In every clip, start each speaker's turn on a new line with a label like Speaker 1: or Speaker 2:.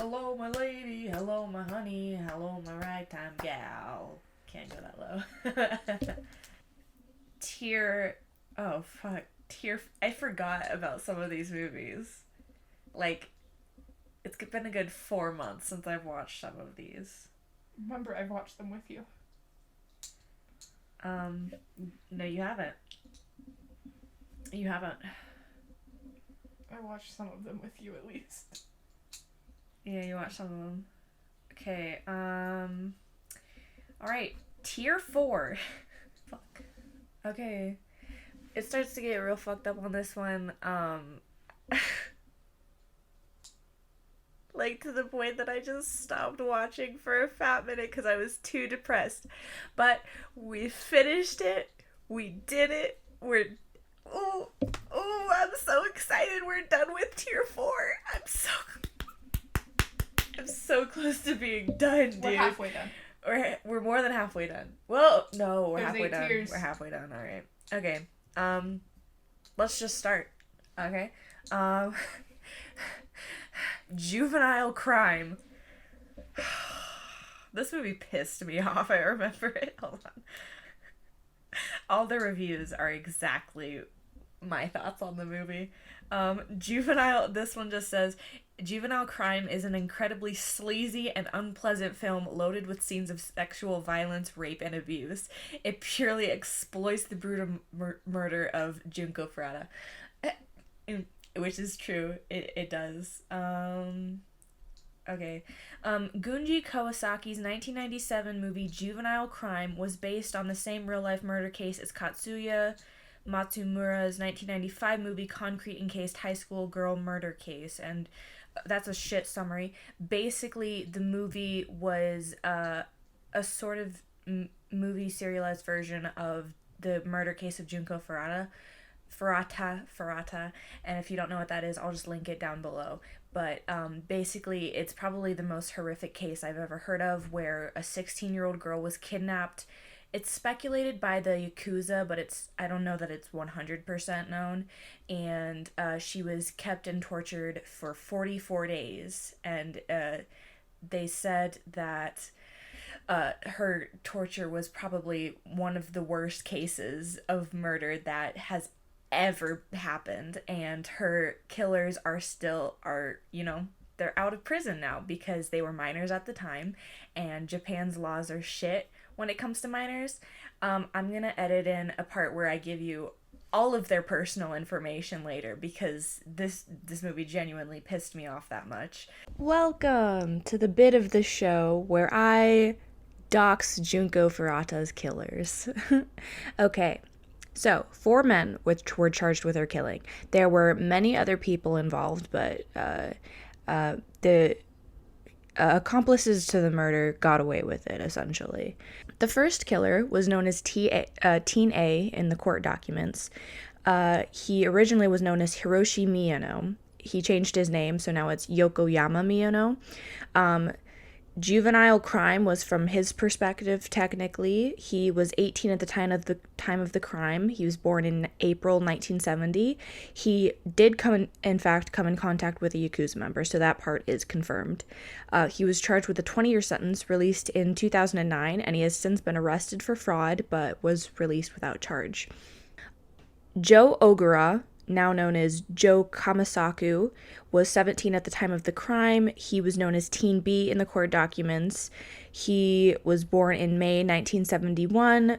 Speaker 1: Hello, my lady. Hello, my honey. Hello, my ragtime gal. Can't go that low. Tier. Oh, fuck. Tier. I forgot about some of these movies. Like, it's been a good 4 months since I've watched some of these.
Speaker 2: Remember, I watched them with you.
Speaker 1: Um, no, you haven't. You haven't.
Speaker 2: I watched some of them with you at least.
Speaker 1: Yeah, you watched some of them. Okay, alright. Tier 4. Fuck. Okay. It starts to get real fucked up on this one. Like to the point that I just stopped watching for a fat minute because I was too depressed. But we finished it. We did it. Ooh, I'm so excited. We're done with tier 4. I'm so close to being done, dude.
Speaker 2: We're halfway done.
Speaker 1: We're more than halfway done. Well, no, we're
Speaker 2: There's
Speaker 1: halfway
Speaker 2: 8
Speaker 1: done.
Speaker 2: tiers.
Speaker 1: We're halfway done. All right. Okay. Let's just start. Okay. Um, juvenile crime. This movie pissed me off. I remember it. Hold on. All the reviews are exactly my thoughts on the movie. Juvenile. This one just says Juvenile Crime is an incredibly sleazy and unpleasant film loaded with scenes of sexual violence, rape, and abuse. It purely exploits the brutal murder of Junko Furuta. Which is true. It does. Okay. Gunji Kawasaki's 1997 movie Juvenile Crime was based on the same real-life murder case as Katsuya Matsumura's 1995 movie Concrete Encased High School Girl Murder Case, and that's a shit summary. Basically, the movie was a sort of movie serialized version of the murder case of Junko Furuta, and if you don't know what that is, I'll just link it down below. But basically, it's probably the most horrific case I've ever heard of, where a 16-year-old girl was kidnapped. It's speculated by the Yakuza, but I don't know that it's 100% known. And she was kept and tortured for 44 days. And they said that her torture was probably one of the worst cases of murder that has ever happened. And her killers they're out of prison now because they were minors at the time. And Japan's laws are shit when it comes to minors. I'm gonna edit in a part where I give you all of their personal information later because this movie genuinely pissed me off that much. Welcome to the bit of the show where I dox Junko Furuta's killers. Okay. So, 4 men were charged with her killing. There were many other people involved, but the accomplices to the murder got away with it, essentially. The first killer was known as Teen A in the court documents. He originally was known as Hiroshi Miyano. He changed his name, so now it's Yokoyama Miyano. Juvenile crime was from his perspective, technically. He was 18 at the time of the crime. He was born in April 1970. He did come in contact with a Yakuza member, so that part is confirmed. He was charged with a 20-year sentence, released in 2009, and he has since been arrested for fraud, but was released without charge. Joe Ogura, now known as Joe Kamisaku, was 17 at the time of the crime. He was known as Teen B in the court documents. He was born in May 1971.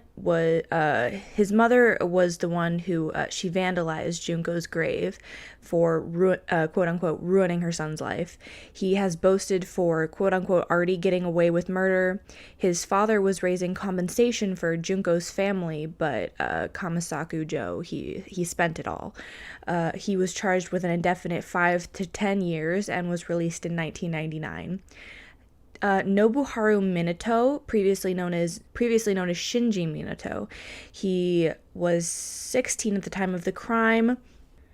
Speaker 1: His mother was the one who she vandalized Junko's grave for quote-unquote ruining her son's life. He has boasted for quote-unquote already getting away with murder. His father was raising compensation for Junko's family, but Kamisaku Joe, he spent it all. He was charged with an indefinite 5 to 10 years and was released in 1999. Nobuharu Minato, previously known as Shinji Minato, he was 16 at the time of the crime,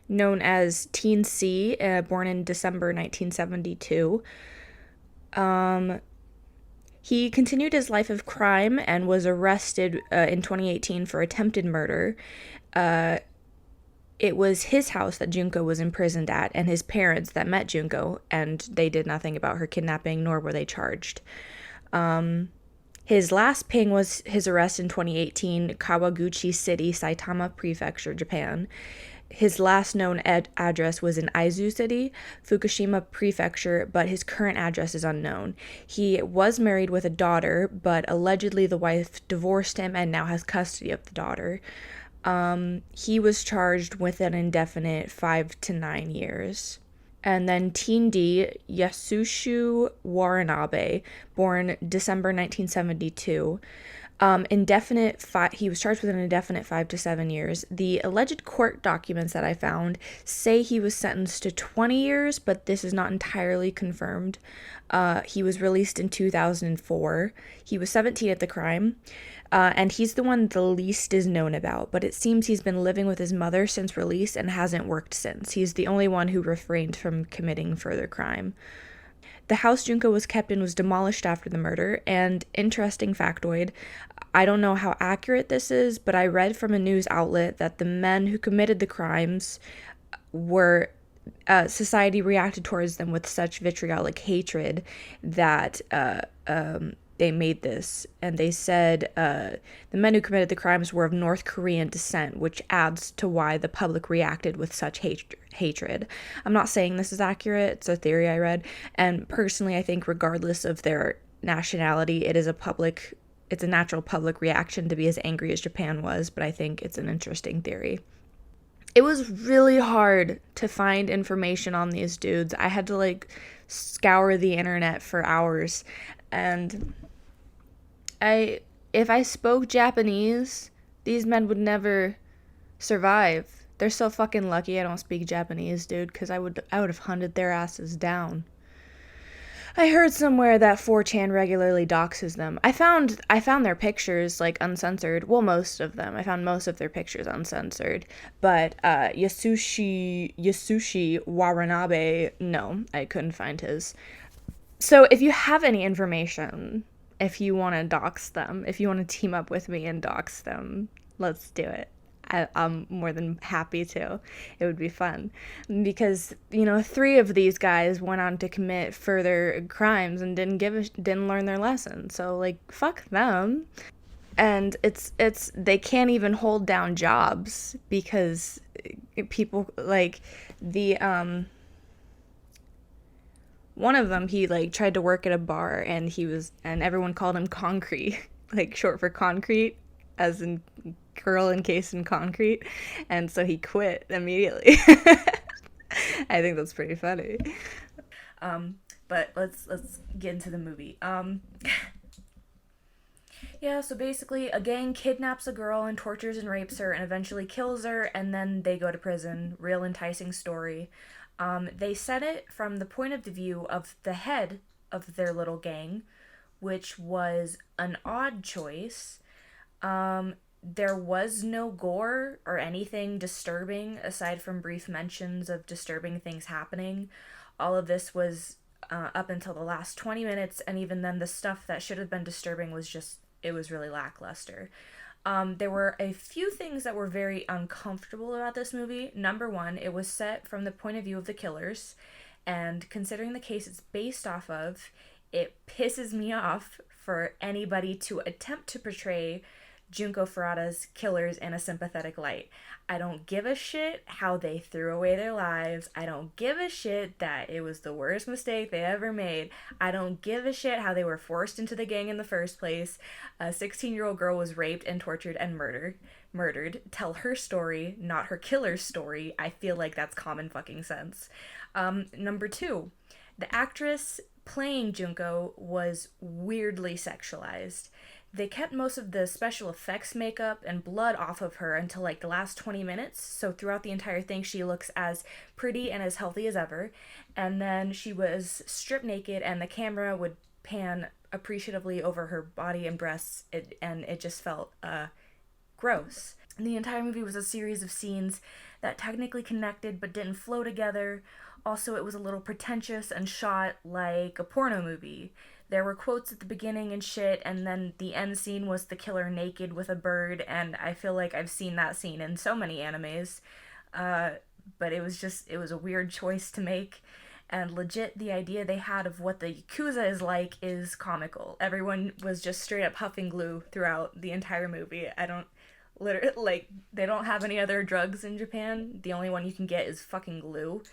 Speaker 1: known as Teen C, born in December 1972. He continued his life of crime and was arrested in 2018 for attempted murder. it was his house that Junko was imprisoned at, and his parents that met Junko, and they did nothing about her kidnapping, nor were they charged. His last ping was his arrest in 2018, Kawaguchi City, Saitama Prefecture, Japan. His last known address was in Aizu City, Fukushima Prefecture, but his current address is unknown. He was married with a daughter, but allegedly the wife divorced him and now has custody of the daughter. He was charged with an indefinite 5 to 9 years. And then Teen D, Yasushu Waranabe, born December 1972. He was charged with an indefinite 5 to 7 years. The alleged court documents that I found say he was sentenced to 20 years, but this is not entirely confirmed. He was released in 2004. He was 17 at the crime. And he's the one the least is known about, but it seems he's been living with his mother since release and hasn't worked since. He's the only one who refrained from committing further crime. The house Junko was kept in was demolished after the murder, and interesting factoid, I don't know how accurate this is, but I read from a news outlet that the men who committed the crimes were society reacted towards them with such vitriolic hatred that they made this, and they said the men who committed the crimes were of North Korean descent, which adds to why the public reacted with such hatred. I'm not saying this is accurate, it's a theory I read, and personally I think regardless of their nationality, it's a natural public reaction to be as angry as Japan was, but I think it's an interesting theory. It was really hard to find information on these dudes. I had to scour the internet for hours, and if I spoke Japanese, these men would never survive. They're so fucking lucky I don't speak Japanese, dude, because I would have hunted their asses down. I heard somewhere that 4chan regularly doxes them. I found their pictures uncensored. Well, most of them. I found most of their pictures uncensored. But Yasushi Waranabe, no, I couldn't find his. So if you have any information, if you want to dox them, if you want to team up with me and dox them, let's do it. I'm more than happy to. It would be fun. Because, 3 of these guys went on to commit further crimes and didn't learn their lesson. So, fuck them. And they can't even hold down jobs because people, one of them, he tried to work at a bar and everyone called him Concrete, short for concrete, as in girl encased in concrete, and so he quit immediately. I think that's pretty funny. But let's get into the movie. Yeah, so basically a gang kidnaps a girl and tortures and rapes her and eventually kills her, and then they go to prison. Real enticing story. They set it from the point of view of the head of their little gang, which was an odd choice. There was no gore or anything disturbing aside from brief mentions of disturbing things happening. All of this was up until the last 20 minutes, and even then the stuff that should have been disturbing it was really lackluster. There were a few things that were very uncomfortable about this movie. Number one, it was set from the point of view of the killers, and considering the case it's based off of, it pisses me off for anybody to attempt to portray Junko Furuta's killers in a sympathetic light. I don't give a shit how they threw away their lives. I don't give a shit that it was the worst mistake they ever made. I don't give a shit how they were forced into the gang in the first place. A 16-year-old girl was raped and tortured and murdered. Tell her story, not her killer's story. I feel like that's common fucking sense. Number two, the actress playing Junko was weirdly sexualized. They kept most of the special effects makeup and blood off of her until the last 20 minutes, so throughout the entire thing she looks as pretty and as healthy as ever, and then she was stripped naked and the camera would pan appreciatively over her body and breasts, and it just felt gross. And the entire movie was a series of scenes that technically connected but didn't flow together. Also, it was a little pretentious and shot like a porno movie. There were quotes at the beginning and shit, and then the end scene was the killer naked with a bird, and I feel like I've seen that scene in so many animes. But it was a weird choice to make. And legit, the idea they had of what the Yakuza is like is comical. Everyone was just straight up huffing glue throughout the entire movie. They don't have any other drugs in Japan. The only one you can get is fucking glue.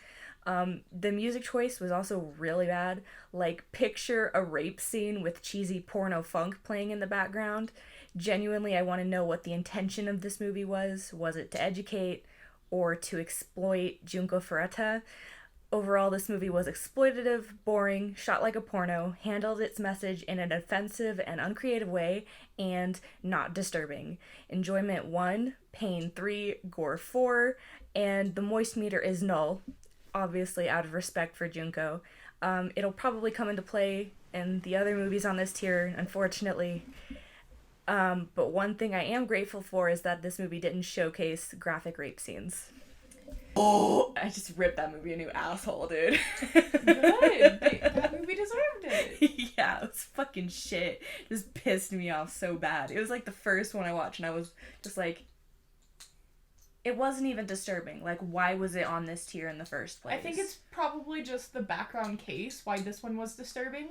Speaker 1: The music choice was also really bad. Like, picture a rape scene with cheesy porno funk playing in the background. Genuinely, I want to know what the intention of this movie was. Was it to educate or to exploit Junko Furuta? Overall, this movie was exploitative, boring, shot like a porno, handled its message in an offensive and uncreative way, and not disturbing. Enjoyment 1, pain 3, gore 4, and the moist meter is null, obviously out of respect for Junko. It'll probably come into play in the other movies on this tier, unfortunately. But one thing I am grateful for is that this movie didn't showcase graphic rape scenes. Oh, I just ripped that movie a new asshole, dude.
Speaker 2: Good. That movie deserved it.
Speaker 1: Yeah, it was fucking shit. It just pissed me off so bad. It was like the first one I watched, and I was just like, it wasn't even disturbing. Like, why was it on this tier in the first place?
Speaker 2: I think it's probably just the background case why this one was disturbing.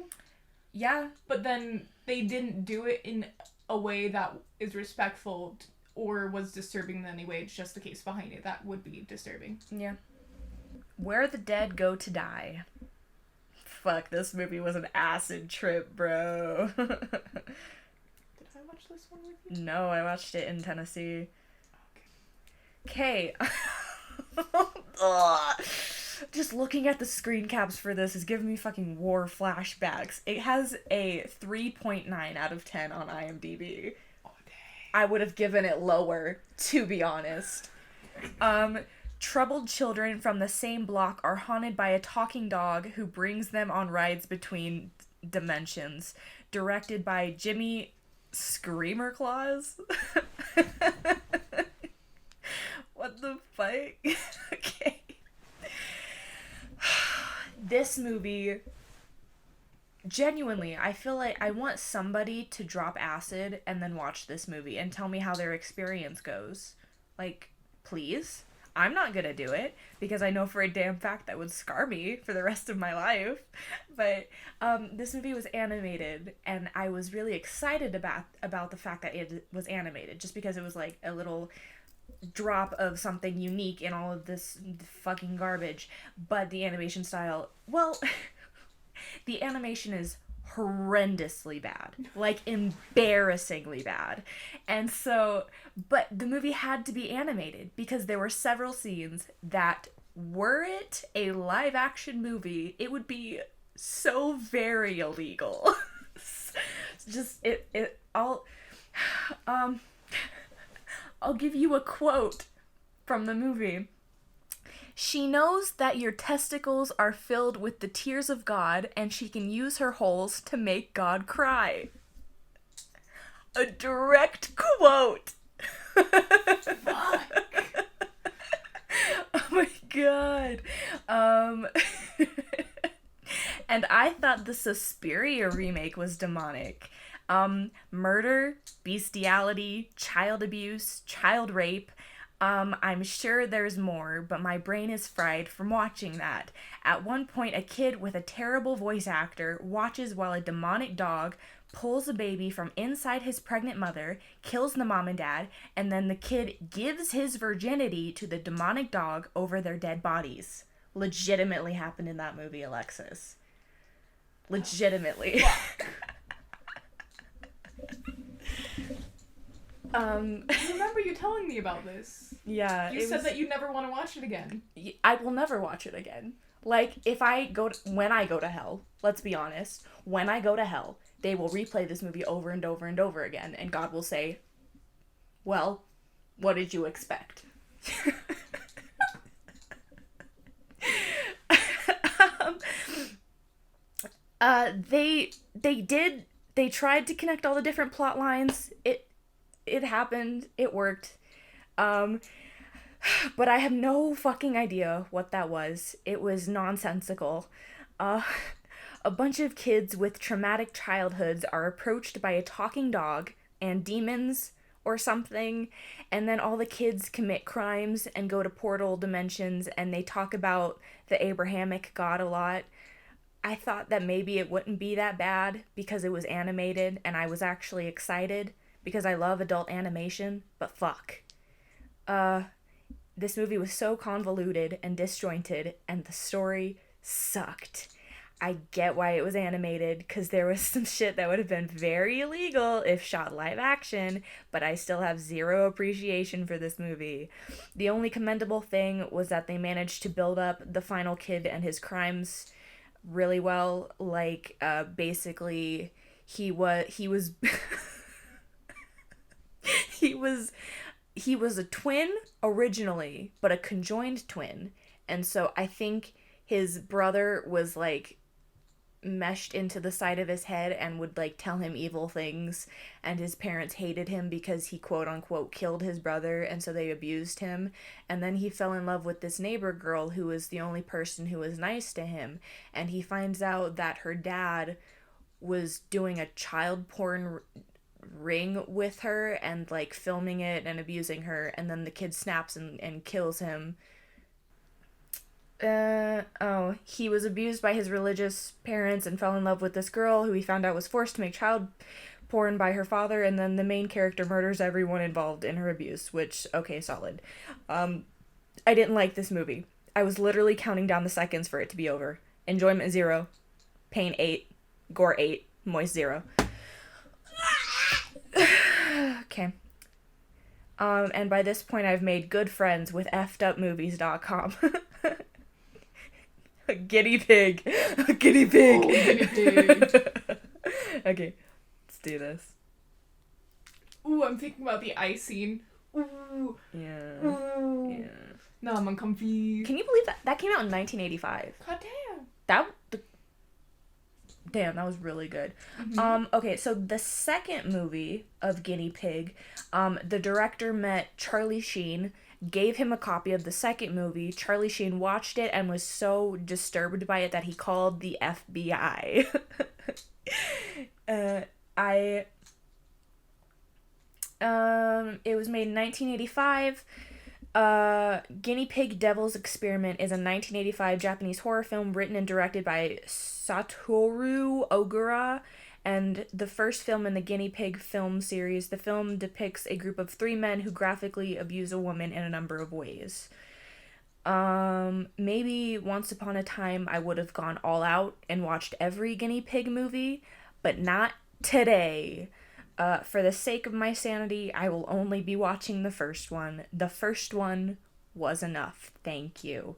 Speaker 1: Yeah.
Speaker 2: But then they didn't do it in a way that is respectful or was disturbing in any way. It's just the case behind it that would be disturbing.
Speaker 1: Yeah. Where the Dead Go to Die. Fuck, this movie was an acid trip, bro.
Speaker 2: Did I watch this one with you?
Speaker 1: No, I watched it in Tennessee. Okay. Just looking at the screen caps for this is giving me fucking war flashbacks. It has a 3.9 out of 10 on IMDb. I would have given it lower, to be honest. Troubled children from the same block are haunted by a talking dog who brings them on rides between dimensions. Directed by Jimmy Screamer Claus. What the fuck? Okay. This movie... Genuinely, I feel like I want somebody to drop acid and then watch this movie and tell me how their experience goes. Like, please? I'm not gonna do it, because I know for a damn fact that would scar me for the rest of my life. But, this movie was animated, and I was really excited about the fact that it was animated, just because it was like a little drop of something unique in all of this fucking garbage. But the animation style, well... The animation is horrendously bad. Like, embarrassingly bad. And so, but the movie had to be animated because there were several scenes that, were it a live action movie, it would be so very illegal. I'll give you a quote from the movie. She knows that your testicles are filled with the tears of God, and she can use her holes to make God cry. A direct quote. Fuck. Oh my god. And I thought the Suspiria remake was demonic. Murder, bestiality, child abuse, child rape. I'm sure there's more, but my brain is fried from watching that. At one point, a kid with a terrible voice actor watches while a demonic dog pulls a baby from inside his pregnant mother, kills the mom and dad, and then the kid gives his virginity to the demonic dog over their dead bodies. Legitimately happened in that movie, Alexis. Legitimately.
Speaker 2: I remember you telling me about this.
Speaker 1: Yeah.
Speaker 2: You said that you never want to watch it again.
Speaker 1: I will never watch it again. Like, when I go to hell, let's be honest, when I go to hell, they will replay this movie over and over and over again, and God will say, well, what did you expect? They tried to connect all the different plot lines. It happened. It worked. But I have no fucking idea what that was. It was nonsensical. A bunch of kids with traumatic childhoods are approached by a talking dog, and demons, or something, and then all the kids commit crimes and go to portal dimensions, and they talk about the Abrahamic God a lot. I thought that maybe it wouldn't be that bad because it was animated, and I was actually excited because I love adult animation, but fuck. This movie was so convoluted and disjointed, and the story sucked. I get why it was animated, because there was some shit that would have been very illegal if shot live action, but I still have zero appreciation for this movie. The only commendable thing was that they managed to build up the final kid and his crimes really well. Like, basically, he was he was a twin originally, but a conjoined twin. And so I think his brother was like meshed into the side of his head and would like tell him evil things, and his parents hated him because he quote unquote killed his brother, and so they abused him. And then he fell in love with this neighbor girl who was the only person who was nice to him, and he finds out that her dad was doing a child porn ring with her and like filming it and abusing her, and then the kid snaps and kills him. He was abused by his religious parents and fell in love with this girl who he found out was forced to make child porn by her father, and then the main character murders everyone involved in her abuse, which, okay, solid. I didn't like this movie. I was literally counting down the seconds for it to be over. Enjoyment 0, pain 8, gore 8, moist 0. Okay. And by this point I've made good friends with effedupmovies.com. A guinea pig. A guinea pig.
Speaker 2: Oh, guinea pig.
Speaker 1: Okay, let's do this.
Speaker 2: Ooh, I'm thinking about the ice scene. Ooh.
Speaker 1: Yeah.
Speaker 2: Ooh.
Speaker 1: Yeah.
Speaker 2: No, I'm uncomfy.
Speaker 1: Can you believe that came out in 1985?
Speaker 2: God damn.
Speaker 1: Damn, that was really good.
Speaker 2: Mm-hmm.
Speaker 1: Okay, so the second movie of Guinea Pig, the director met Charlie Sheen, gave him a copy of the second movie. Charlie Sheen watched it and was so disturbed by it that he called the FBI. It was made in 1985. Guinea Pig Devil's Experiment is a 1985 Japanese horror film written and directed by Satoru Ogura, and the first film in the Guinea Pig film series. The film depicts a group of 3 men who graphically abuse a woman in a number of ways. Maybe once upon a time I would have gone all out and watched every Guinea Pig movie, but not today. For the sake of my sanity, I will only be watching the first one. The first one was enough. Thank you.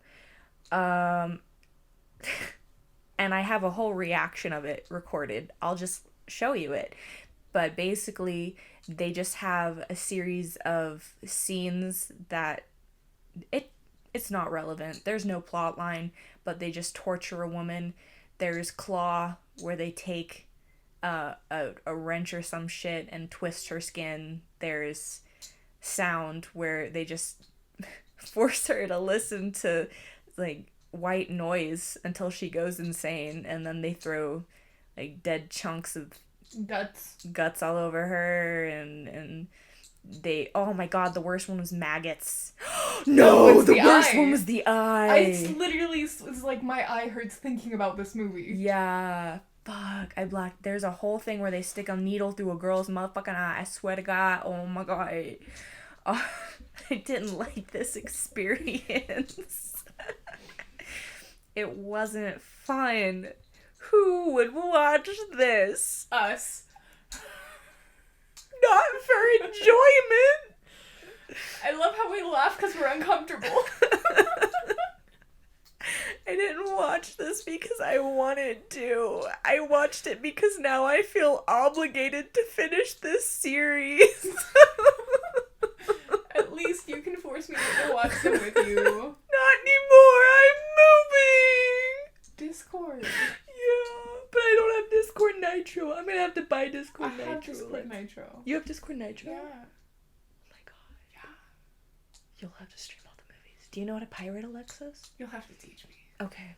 Speaker 1: And I have a whole reaction of it recorded. I'll just show you it. But basically, they just have a series of scenes that it's not relevant. There's no plot line, but they just torture a woman. There's Claw, where they take a wrench or some shit and twist her skin. There's Sound, where they just force her to listen to like white noise until she goes insane, and then they throw like dead chunks of guts all over her, and they, oh my god, the worst one was maggots. No, the worst one was the eye.
Speaker 2: It's literally, it's like my eye hurts thinking about this movie.
Speaker 1: Yeah. Fuck, I blacked. There's a whole thing where they stick a needle through a girl's motherfucking eye. I swear to God. Oh my god. I didn't like this experience. It wasn't fun. Who would watch this?
Speaker 2: Us.
Speaker 1: Not for enjoyment.
Speaker 2: I love how we laugh because we're uncomfortable.
Speaker 1: I didn't watch this because I wanted to. I watched it because now I feel obligated to finish this series.
Speaker 2: At least you can force me to go watch them with you.
Speaker 1: Not anymore. I'm moving.
Speaker 2: Discord.
Speaker 1: Yeah, but I don't have Discord Nitro. I'm gonna have to buy Discord Nitro.
Speaker 2: I have Discord Nitro.
Speaker 1: You have Discord Nitro?
Speaker 2: Yeah.
Speaker 1: Oh my god. Yeah. You'll have to stream all the movies. Do you know how to pirate, Alexis?
Speaker 2: You'll have to teach me.
Speaker 1: Okay.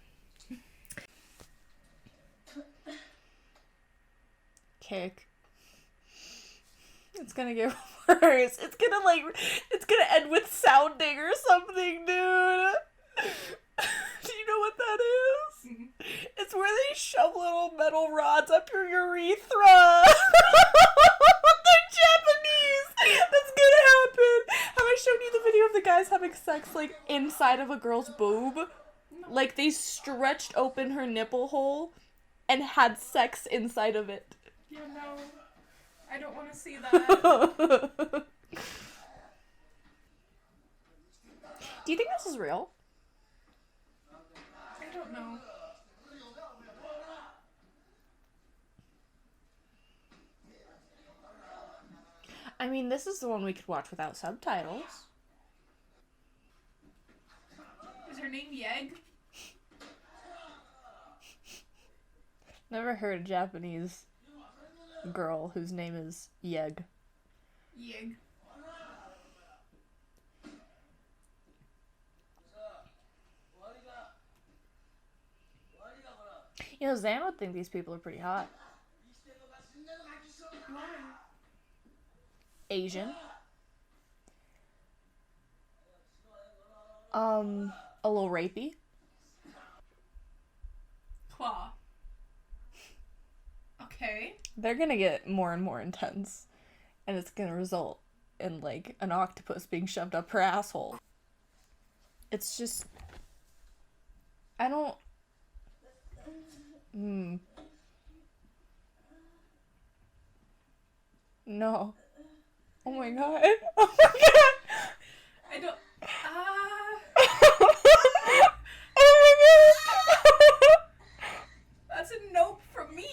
Speaker 1: Kick. It's gonna get worse. It's gonna end with sounding or something, dude. Do you know what that is? It's where they shove little metal rods up your urethra. They're Japanese. That's gonna happen. Have I shown you the video of the guys having sex, like, inside of a girl's boob?
Speaker 2: No.
Speaker 1: Like, they stretched open her nipple hole and had sex inside of it.
Speaker 2: Yeah, no. I don't want to see that.
Speaker 1: Do you think this is real?
Speaker 2: I don't know.
Speaker 1: I mean, this is the one we could watch without subtitles.
Speaker 2: Is her name Yeg?
Speaker 1: Never heard a Japanese girl whose name is Yeg.
Speaker 2: Yeg.
Speaker 1: You know, Zan would think these people are pretty hot.
Speaker 2: Why?
Speaker 1: Asian. A little rapey.
Speaker 2: Claw. Okay.
Speaker 1: They're gonna get more and more intense. And it's gonna result in, like, an octopus being shoved up her asshole. It's just... I don't... No. Oh my god. Oh my god!
Speaker 2: I don't...
Speaker 1: Oh my god!
Speaker 2: That's a nope from me.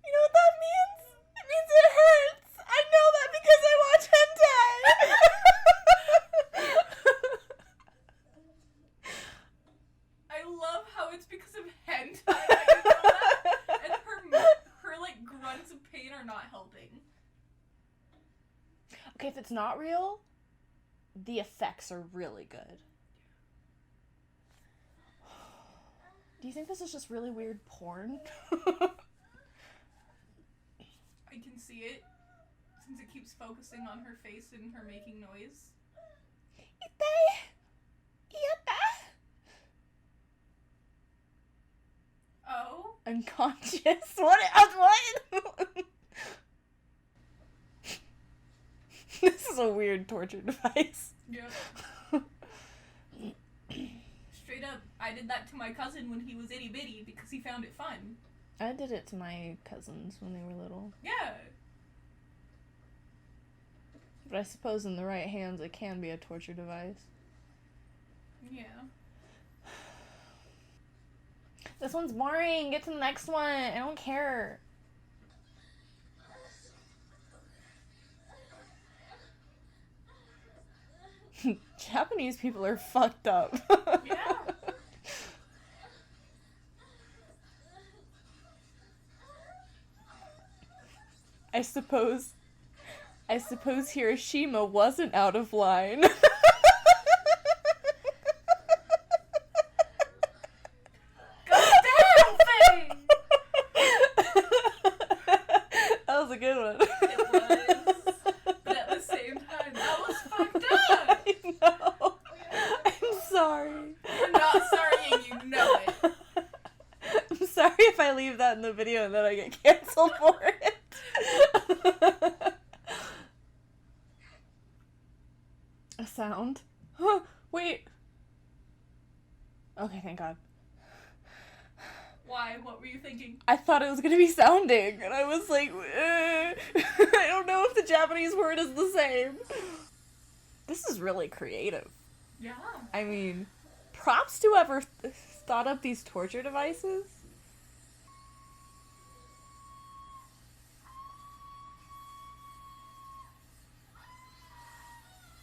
Speaker 1: You know what that means? It means it hurts! I know that because I watch hentai!
Speaker 2: I love how it's because of hentai that you know that. And her like grunts of pain are not helping.
Speaker 1: Okay, if it's not real, the effects are really good. Do you think this is just really weird porn?
Speaker 2: I can see it. Since it keeps focusing on her face and her making noise. Oh?
Speaker 1: Unconscious? What? This is a weird torture device.
Speaker 2: Yeah. Straight up, I did that to my cousin when he was itty bitty because he found it fun.
Speaker 1: I did it to my cousins when they were little.
Speaker 2: Yeah.
Speaker 1: But I suppose in the right hands it can be a torture device.
Speaker 2: Yeah.
Speaker 1: This one's boring. Get to the next one. I don't care. Japanese people are fucked up.
Speaker 2: Yeah.
Speaker 1: I suppose Hiroshima wasn't out of line.
Speaker 2: Goddamn, Faye!
Speaker 1: That was a good one.
Speaker 2: It was. But at the same time, that was fucked up!
Speaker 1: I know. I'm sorry.
Speaker 2: You're not sorry and you know it.
Speaker 1: I'm sorry if I leave that in the video and then I get canceled for it. A sound? Huh, wait. Okay, thank God.
Speaker 2: Why? What were you thinking?
Speaker 1: I thought it was gonna be sounding, and I was like, I don't know if the Japanese word is the same. This is really creative.
Speaker 2: Yeah.
Speaker 1: I mean, props to whoever thought up these torture devices.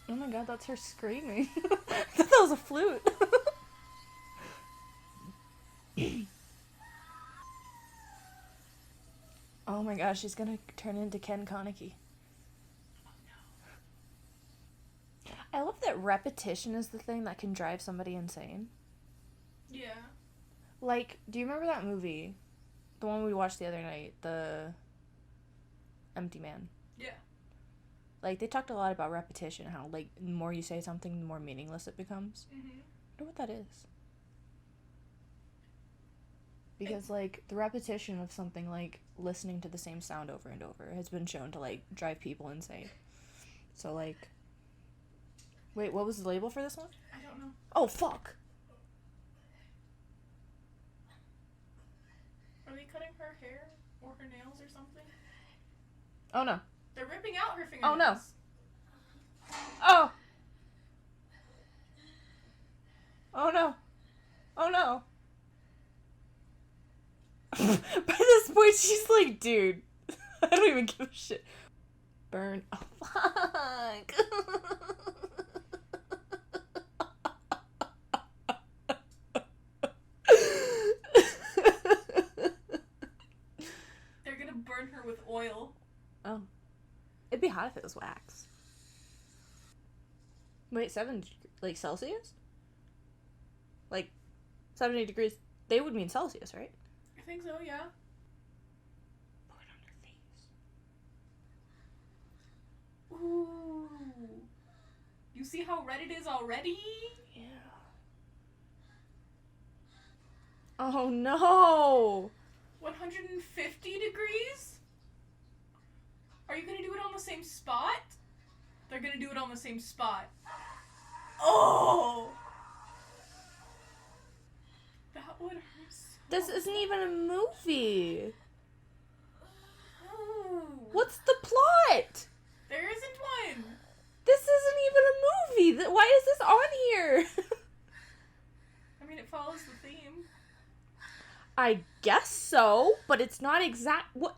Speaker 1: Oh my god, that's her screaming. I thought that was a flute. Oh my gosh, she's gonna turn into Ken Kaneki.
Speaker 2: Oh no.
Speaker 1: I love that repetition is the thing that can drive somebody insane.
Speaker 2: Yeah.
Speaker 1: Like, do you remember that movie? The one we watched the other night, The Empty Man.
Speaker 2: Yeah.
Speaker 1: Like, they talked a lot about repetition, how, like, the more you say something, the more meaningless it becomes.
Speaker 2: Mm-hmm.
Speaker 1: I wonder what that is. Because, like, the repetition of something, like, listening to the same sound over and over has been shown to, like, drive people insane. So, like... Wait, what was the label for this one?
Speaker 2: I don't know.
Speaker 1: Oh, fuck!
Speaker 2: Are they cutting her hair or her nails or something?
Speaker 1: Oh, no.
Speaker 2: They're ripping out her fingernails.
Speaker 1: Oh, no. Oh! Oh, no. Oh, no. By this point, she's like, dude, I don't even give a shit. Burn. Oh, fuck.
Speaker 2: They're gonna burn her with oil.
Speaker 1: Oh. It'd be hot if it was wax. Wait, 7, like, Celsius? Like, 70 degrees, they would mean Celsius, right?
Speaker 2: I think so, yeah.
Speaker 1: Pour it on her face.
Speaker 2: Ooh. You see how red it is already?
Speaker 1: Yeah. Oh, no!
Speaker 2: 150 degrees? Are you gonna do it on the same spot? They're gonna do it on the same spot. Oh! That would hurt so.
Speaker 1: This isn't even a movie.
Speaker 2: Ooh.
Speaker 1: What's the plot?
Speaker 2: There isn't one.
Speaker 1: This isn't even a movie. Why is this on here?
Speaker 2: I mean, it follows the theme.
Speaker 1: I guess so, but it's not exact. What?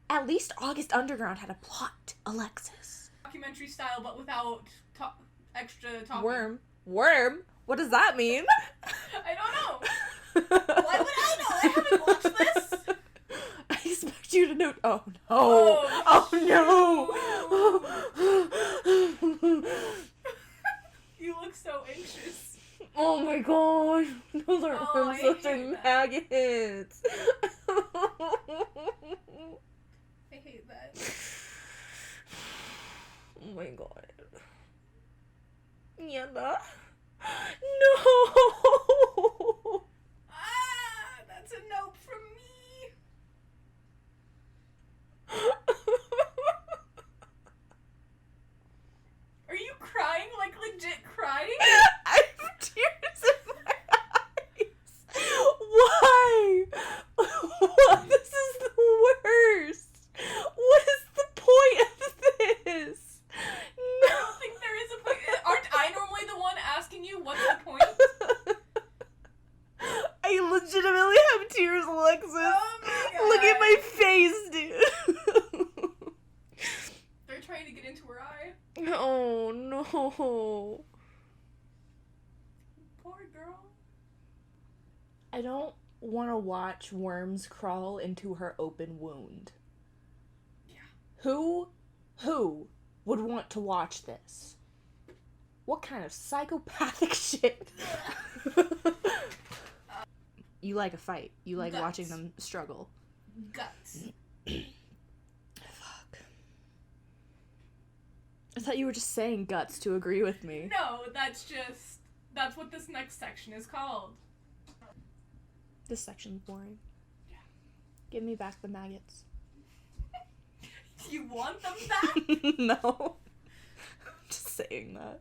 Speaker 1: At least August Underground had a plot, Alexis.
Speaker 2: Documentary style, but without extra talking.
Speaker 1: Worm? What does that mean?
Speaker 2: I don't know. Why would I know? I haven't watched this.
Speaker 1: I expect you to know. Oh no! Oh no!
Speaker 2: You look so anxious.
Speaker 1: Oh my god! Those are
Speaker 2: I
Speaker 1: such
Speaker 2: hate
Speaker 1: maggots.
Speaker 2: I hate that.
Speaker 1: Oh my god. Yada. No!
Speaker 2: Ah, that's a nope from me. Are you crying? Like legit crying?
Speaker 1: I have tears in my eyes. Why? What? This is the worst. What is the point of this?
Speaker 2: I
Speaker 1: No.
Speaker 2: don't think there is a point. Aren't I normally the one asking you what's the point?
Speaker 1: I legitimately have tears, Alexis.
Speaker 2: Oh my god.
Speaker 1: Look at my face, dude.
Speaker 2: They're trying to get into her eye.
Speaker 1: Oh no.
Speaker 2: Poor girl.
Speaker 1: I don't want to watch worms crawl into her open wound.
Speaker 2: Yeah.
Speaker 1: Who would want to watch this? What kind of psychopathic shit? You like a fight. You like
Speaker 2: Guts.
Speaker 1: watching them struggle.
Speaker 2: Guts.
Speaker 1: Fuck. I thought you were just saying guts to agree with me.
Speaker 2: No, that's what this next section is called.
Speaker 1: This section's boring.
Speaker 2: Yeah.
Speaker 1: Give me back the maggots.
Speaker 2: You want them back?
Speaker 1: No. I'm just saying that.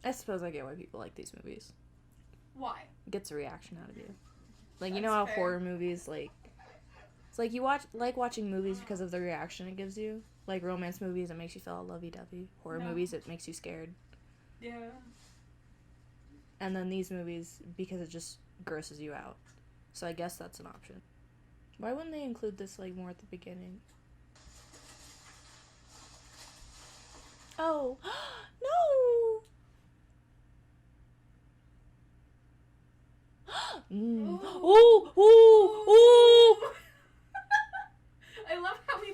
Speaker 1: I suppose I get why people like these movies.
Speaker 2: Why?
Speaker 1: It gets a reaction out of you. Like, you
Speaker 2: That's
Speaker 1: know how
Speaker 2: fair.
Speaker 1: horror movies, like... It's like you watching movies because of the reaction it gives you. Like romance movies, it makes you feel all lovey-dovey. Horror
Speaker 2: No.
Speaker 1: movies, it makes you scared.
Speaker 2: Yeah.
Speaker 1: And then these movies, because it just grosses you out. So I guess that's an option. Why wouldn't they include this, like, more at the beginning? Oh. No!
Speaker 2: Ooh.
Speaker 1: Ooh! Ooh! Ooh!
Speaker 2: I love how we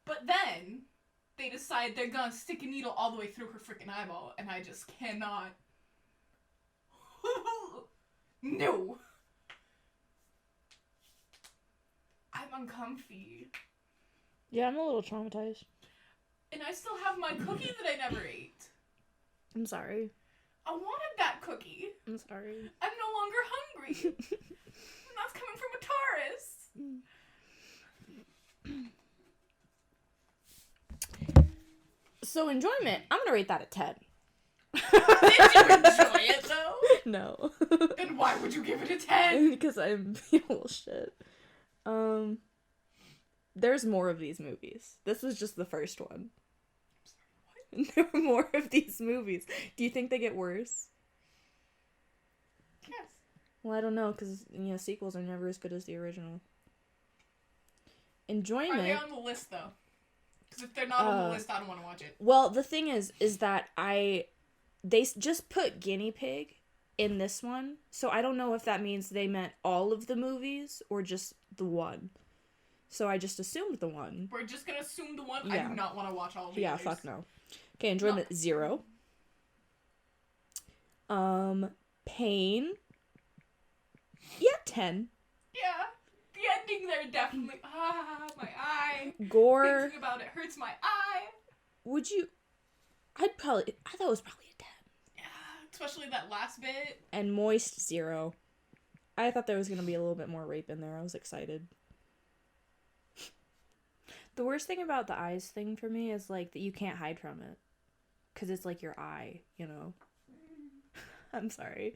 Speaker 2: But then they decide they're gonna stick a needle all the way through her freaking eyeball, and I just cannot. No. I'm uncomfy.
Speaker 1: Yeah, I'm a little traumatized.
Speaker 2: And I still have my cookie that I never ate.
Speaker 1: I'm sorry.
Speaker 2: I wanted that cookie.
Speaker 1: I'm sorry.
Speaker 2: I'm no longer hungry. And that's coming from a Taurus.
Speaker 1: So enjoyment, I'm gonna rate that a 10.
Speaker 2: Did you enjoy it though?
Speaker 1: No.
Speaker 2: Then why would you give it a 10?
Speaker 1: Because I'm being a little shit. There's more of these movies. This was just the first one. There are more of these movies. Do you think they get worse?
Speaker 2: Yes.
Speaker 1: Well, I don't know, because, sequels are never as good as the original. Enjoyment...
Speaker 2: Are they on the list, though? Because if they're not on the list, I don't want to watch it.
Speaker 1: Well, the thing is that they just put guinea pig in this one, so I don't know if that means they meant all of the movies or just the one. So I just assumed the one.
Speaker 2: We're just gonna assume the one?
Speaker 1: Yeah.
Speaker 2: I do not want to watch all of the
Speaker 1: Yeah,
Speaker 2: others.
Speaker 1: fuck no. Okay, enjoyment, 0. Pain. Yeah, 10.
Speaker 2: Yeah. The ending there definitely... my eye.
Speaker 1: Gore.
Speaker 2: Thinking about it hurts my eye.
Speaker 1: Would you... I thought it was probably a 10.
Speaker 2: Yeah, especially that last bit.
Speaker 1: And moist, 0. I thought there was going to be a little bit more rape in there. I was excited. The worst thing about the eyes thing for me is, like, that you can't hide from it. Because it's, like, your eye, you know? I'm sorry.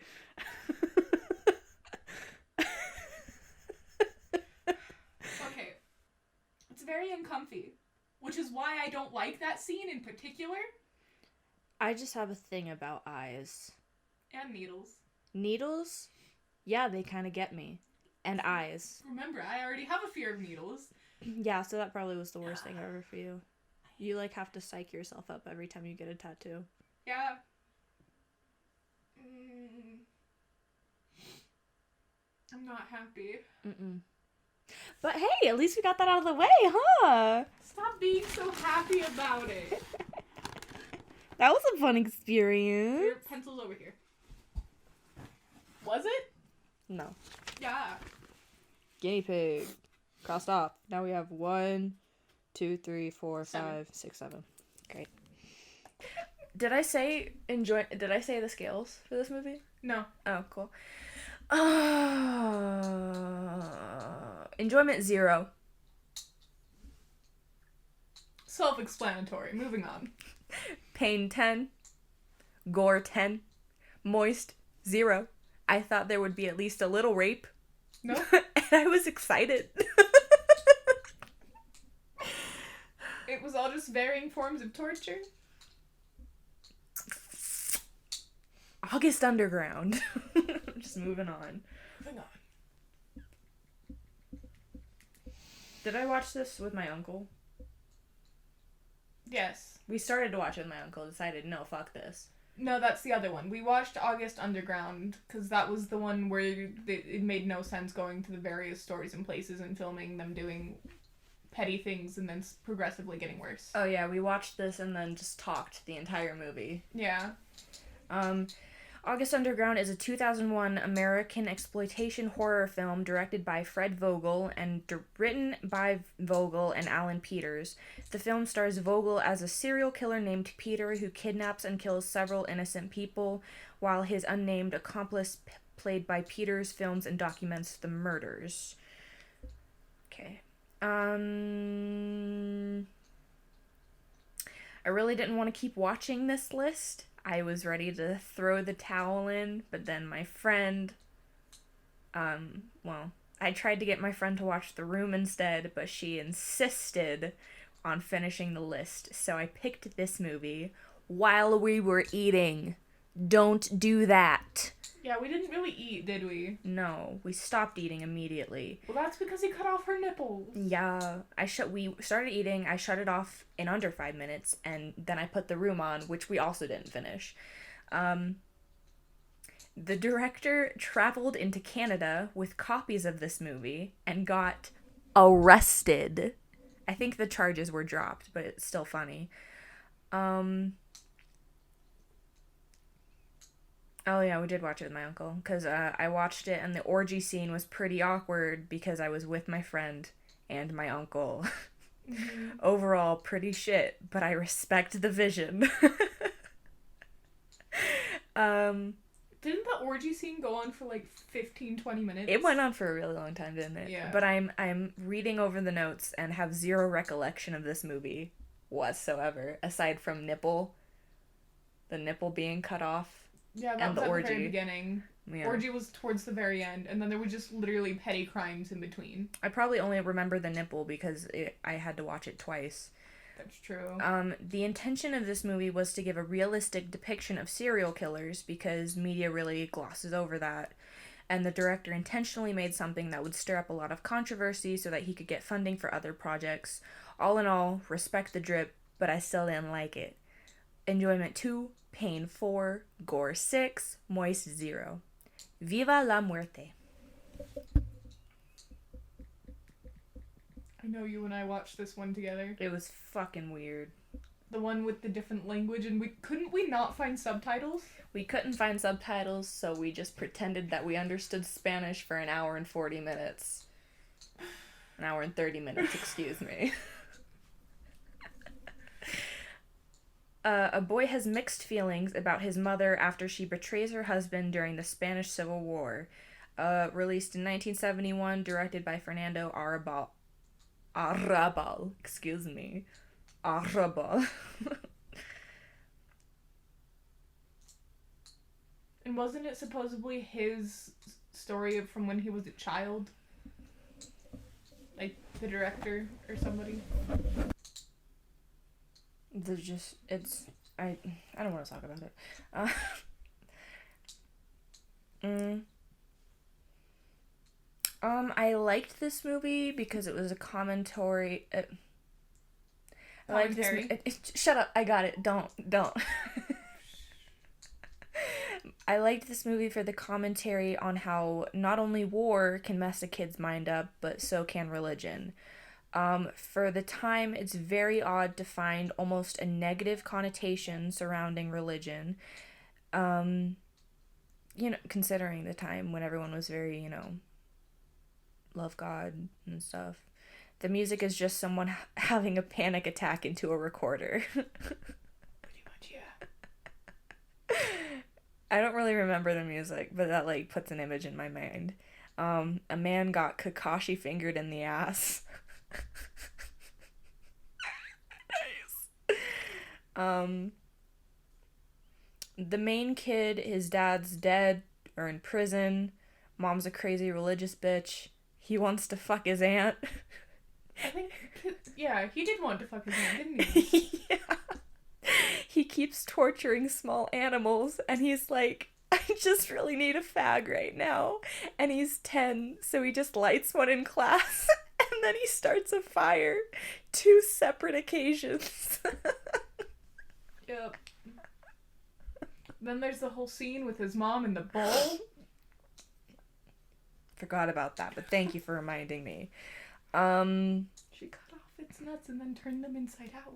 Speaker 2: Okay. It's very uncomfy. Which is why I don't like that scene in particular.
Speaker 1: I just have a thing about eyes.
Speaker 2: And needles.
Speaker 1: Needles? Yeah, they kind of get me. And eyes.
Speaker 2: Remember, I already have a fear of needles.
Speaker 1: Yeah, so that probably was the worst thing ever for you. You, like, have to psych yourself up every time you get a tattoo.
Speaker 2: Yeah. I'm not happy.
Speaker 1: Mm-mm. But hey, at least we got that out of the way, huh?
Speaker 2: Stop being so happy about it.
Speaker 1: That was a fun experience.
Speaker 2: Your pencil's over here. Was it?
Speaker 1: No.
Speaker 2: Yeah.
Speaker 1: Guinea pig. Crossed off. Now we have 1, 2, 3, 4, 5, 6, 7. Great. Did I say the scales for this movie?
Speaker 2: No.
Speaker 1: Oh, cool. Enjoyment, 0.
Speaker 2: Self-explanatory. Moving on.
Speaker 1: Pain, 10. Gore, 10. Moist, 0. I thought there would be at least a little rape.
Speaker 2: No.
Speaker 1: And I was excited.
Speaker 2: It was all just varying forms of torture.
Speaker 1: August Underground. Just moving on.
Speaker 2: Moving on.
Speaker 1: Did I watch this with my uncle?
Speaker 2: Yes.
Speaker 1: We started to watch it with my uncle, decided, no, fuck this.
Speaker 2: No, that's the other one. We watched August Underground because that was the one where it made no sense going to the various stories and places and filming them doing petty things and then progressively getting worse.
Speaker 1: Oh yeah, we watched this and then just talked the entire movie.
Speaker 2: Yeah.
Speaker 1: August Underground is a 2001 American exploitation horror film directed by Fred Vogel and written by Vogel and Alan Peters. The film stars Vogel as a serial killer named Peter who kidnaps and kills several innocent people, while his unnamed accomplice, played by Peters, films and documents the murders. Okay. I really didn't want to keep watching this list. I was ready to throw the towel in, but then my friend, I tried to get my friend to watch The Room instead, but she insisted on finishing the list, so I picked this movie while we were eating. Don't do that.
Speaker 2: Yeah, we didn't really eat, did we?
Speaker 1: No, we stopped eating immediately.
Speaker 2: Well, that's because he cut off her nipples.
Speaker 1: Yeah, we started eating, I shut it off in under 5 minutes, and then I put The Room on, which we also didn't finish. The director traveled into Canada with copies of this movie and got arrested I think the charges were dropped, but it's still funny. Um, oh yeah, we did watch it with my uncle because I watched it and the orgy scene was pretty awkward because I was with my friend and my uncle.
Speaker 2: Mm-hmm.
Speaker 1: Overall, pretty shit, but I respect the vision. um,
Speaker 2: Didn't the orgy scene go on for like 15-20 minutes?
Speaker 1: it went on for a really long time, didn't it?
Speaker 2: Yeah.
Speaker 1: But I'm reading over the notes and have zero recollection of this movie whatsoever, aside from the nipple being cut off.
Speaker 2: Yeah, that
Speaker 1: and
Speaker 2: was
Speaker 1: the
Speaker 2: at
Speaker 1: orgy.
Speaker 2: the very beginning.
Speaker 1: Yeah.
Speaker 2: Orgy was towards the very end, and then there were just literally petty crimes in between.
Speaker 1: I probably only remember the nipple because I had to watch it twice.
Speaker 2: That's true.
Speaker 1: The intention of this movie was to give a realistic depiction of serial killers because media really glosses over that. And the director intentionally made something that would stir up a lot of controversy so that he could get funding for other projects. All in all, respect the drip, but I still didn't like it. Enjoyment 2, pain 4, gore 6, moist 0. Viva la muerte.
Speaker 2: I know you and I watched this one together.
Speaker 1: It was fucking weird.
Speaker 2: The one with the different language, and couldn't we not find subtitles?
Speaker 1: We couldn't find subtitles, so we just pretended that we understood Spanish for an hour and 40 minutes. An hour and 30 minutes, excuse me. A boy has mixed feelings about his mother after she betrays her husband during the Spanish Civil War. Released in 1971, directed by Fernando Arrabal. Excuse me. Arrabal.
Speaker 2: And wasn't it supposedly his story from when he was a child? Like, the director or somebody?
Speaker 1: There's just, I don't want to talk about it. I liked this movie because it was a commentary. I liked this. Shut up! I got it. Don't. I liked this movie for the commentary on how not only war can mess a kid's mind up, but so can religion. For the time, it's very odd to find almost a negative connotation surrounding religion. Considering the time when everyone was very, love God and stuff. The music is just someone having a panic attack into a recorder.
Speaker 2: Pretty much, yeah.
Speaker 1: I don't really remember the music, but that, puts an image in my mind. A man got Kakashi fingered in the ass. Nice. The main kid, his dad's dead or in prison. Mom's a crazy religious bitch. He wants to fuck his aunt.
Speaker 2: I think, yeah, he did want to fuck his aunt, didn't he?
Speaker 1: Yeah. He keeps torturing small animals, and he's like, I just really need a fag right now. And he's 10, so he just lights one in class, and then he starts a fire. 2 separate occasions.
Speaker 2: Yep. Then there's the whole scene with his mom in the bowl.
Speaker 1: Forgot about that, but thank you for reminding me.
Speaker 2: She cut off its nuts and then turned them inside out.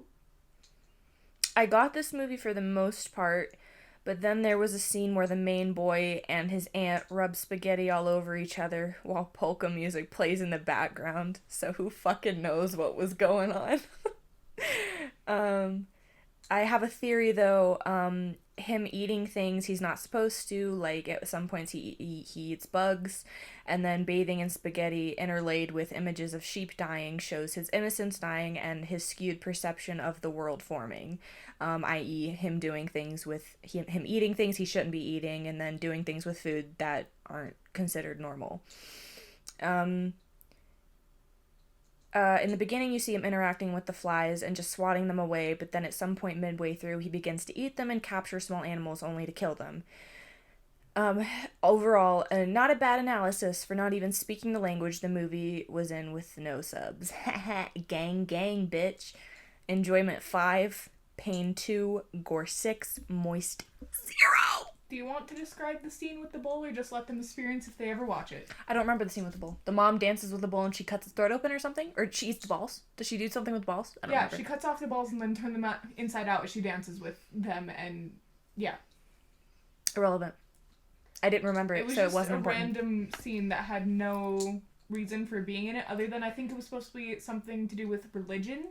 Speaker 1: I got this movie for the most part, but then there was a scene where the main boy and his aunt rub spaghetti all over each other while polka music plays in the background, so who fucking knows what was going on. I have a theory, though, him eating things he's not supposed to, like at some points he eats bugs, and then bathing in spaghetti interlaid with images of sheep dying shows his innocence dying and his skewed perception of the world forming, i.e. him doing things with him eating things he shouldn't be eating and then doing things with food that aren't considered normal. In the beginning, you see him interacting with the flies and just swatting them away, but then at some point midway through, he begins to eat them and capture small animals only to kill them. Overall, not a bad analysis for not even speaking the language the movie was in with no subs. Gang, gang, bitch. Enjoyment 5, pain 2, gore 6, moist 0.
Speaker 2: Do you want to describe the scene with the bull, or just let them experience if they ever watch it?
Speaker 1: I don't remember the scene with the bull. The mom dances with the bull and she cuts its throat open or something? Or she eats the balls? Does she do something with the balls? I don't remember.
Speaker 2: She cuts off the balls and then turn them inside out as she dances with them, and yeah.
Speaker 1: Irrelevant. I didn't remember it, so it wasn't important.
Speaker 2: It was a random scene that had no reason for being in it, other than I think it was supposed to be something to do with religion.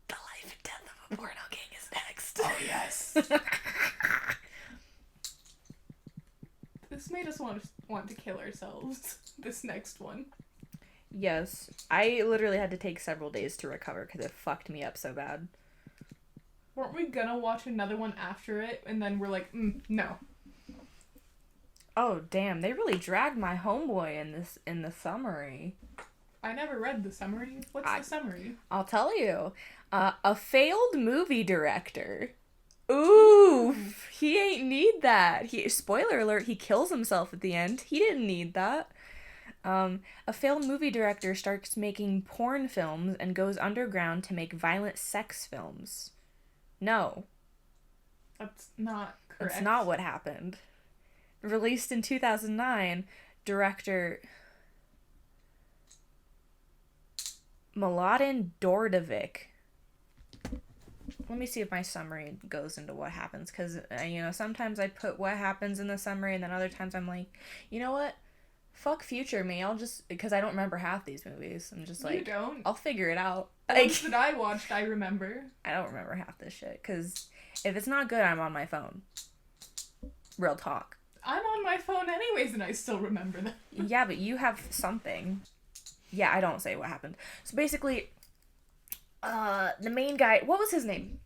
Speaker 1: The life and death of a porno king is next.
Speaker 2: Oh, yes. This made us want to kill ourselves, this next one.
Speaker 1: Yes. I literally had to take several days to recover because it fucked me up so bad.
Speaker 2: Weren't we gonna watch another one after it, and then we're like, no.
Speaker 1: Oh, damn. They really dragged my homeboy in the summary.
Speaker 2: I never read the summary. What's the summary?
Speaker 1: I'll tell you. A failed movie director. Ooh, he ain't need that. Spoiler alert, he kills himself at the end. He didn't need that. A failed movie director starts making porn films and goes underground to make violent sex films. No.
Speaker 2: That's not correct.
Speaker 1: That's not what happened. Released in 2009, director Mladen Dordovic. Let me see if my summary goes into what happens, because, sometimes I put what happens in the summary, and then other times I'm like, you know what? Fuck future me. I'll just, because I don't remember half these movies. I'm just like,
Speaker 2: you don't?
Speaker 1: I'll figure it out.
Speaker 2: The ones that I watched, I remember.
Speaker 1: I don't remember half this shit, because if it's not good, I'm on my phone. Real talk.
Speaker 2: I'm on my phone anyways, and I still remember them.
Speaker 1: Yeah, but you have something. Yeah, I don't say what happened. So basically, the main guy, what was his name?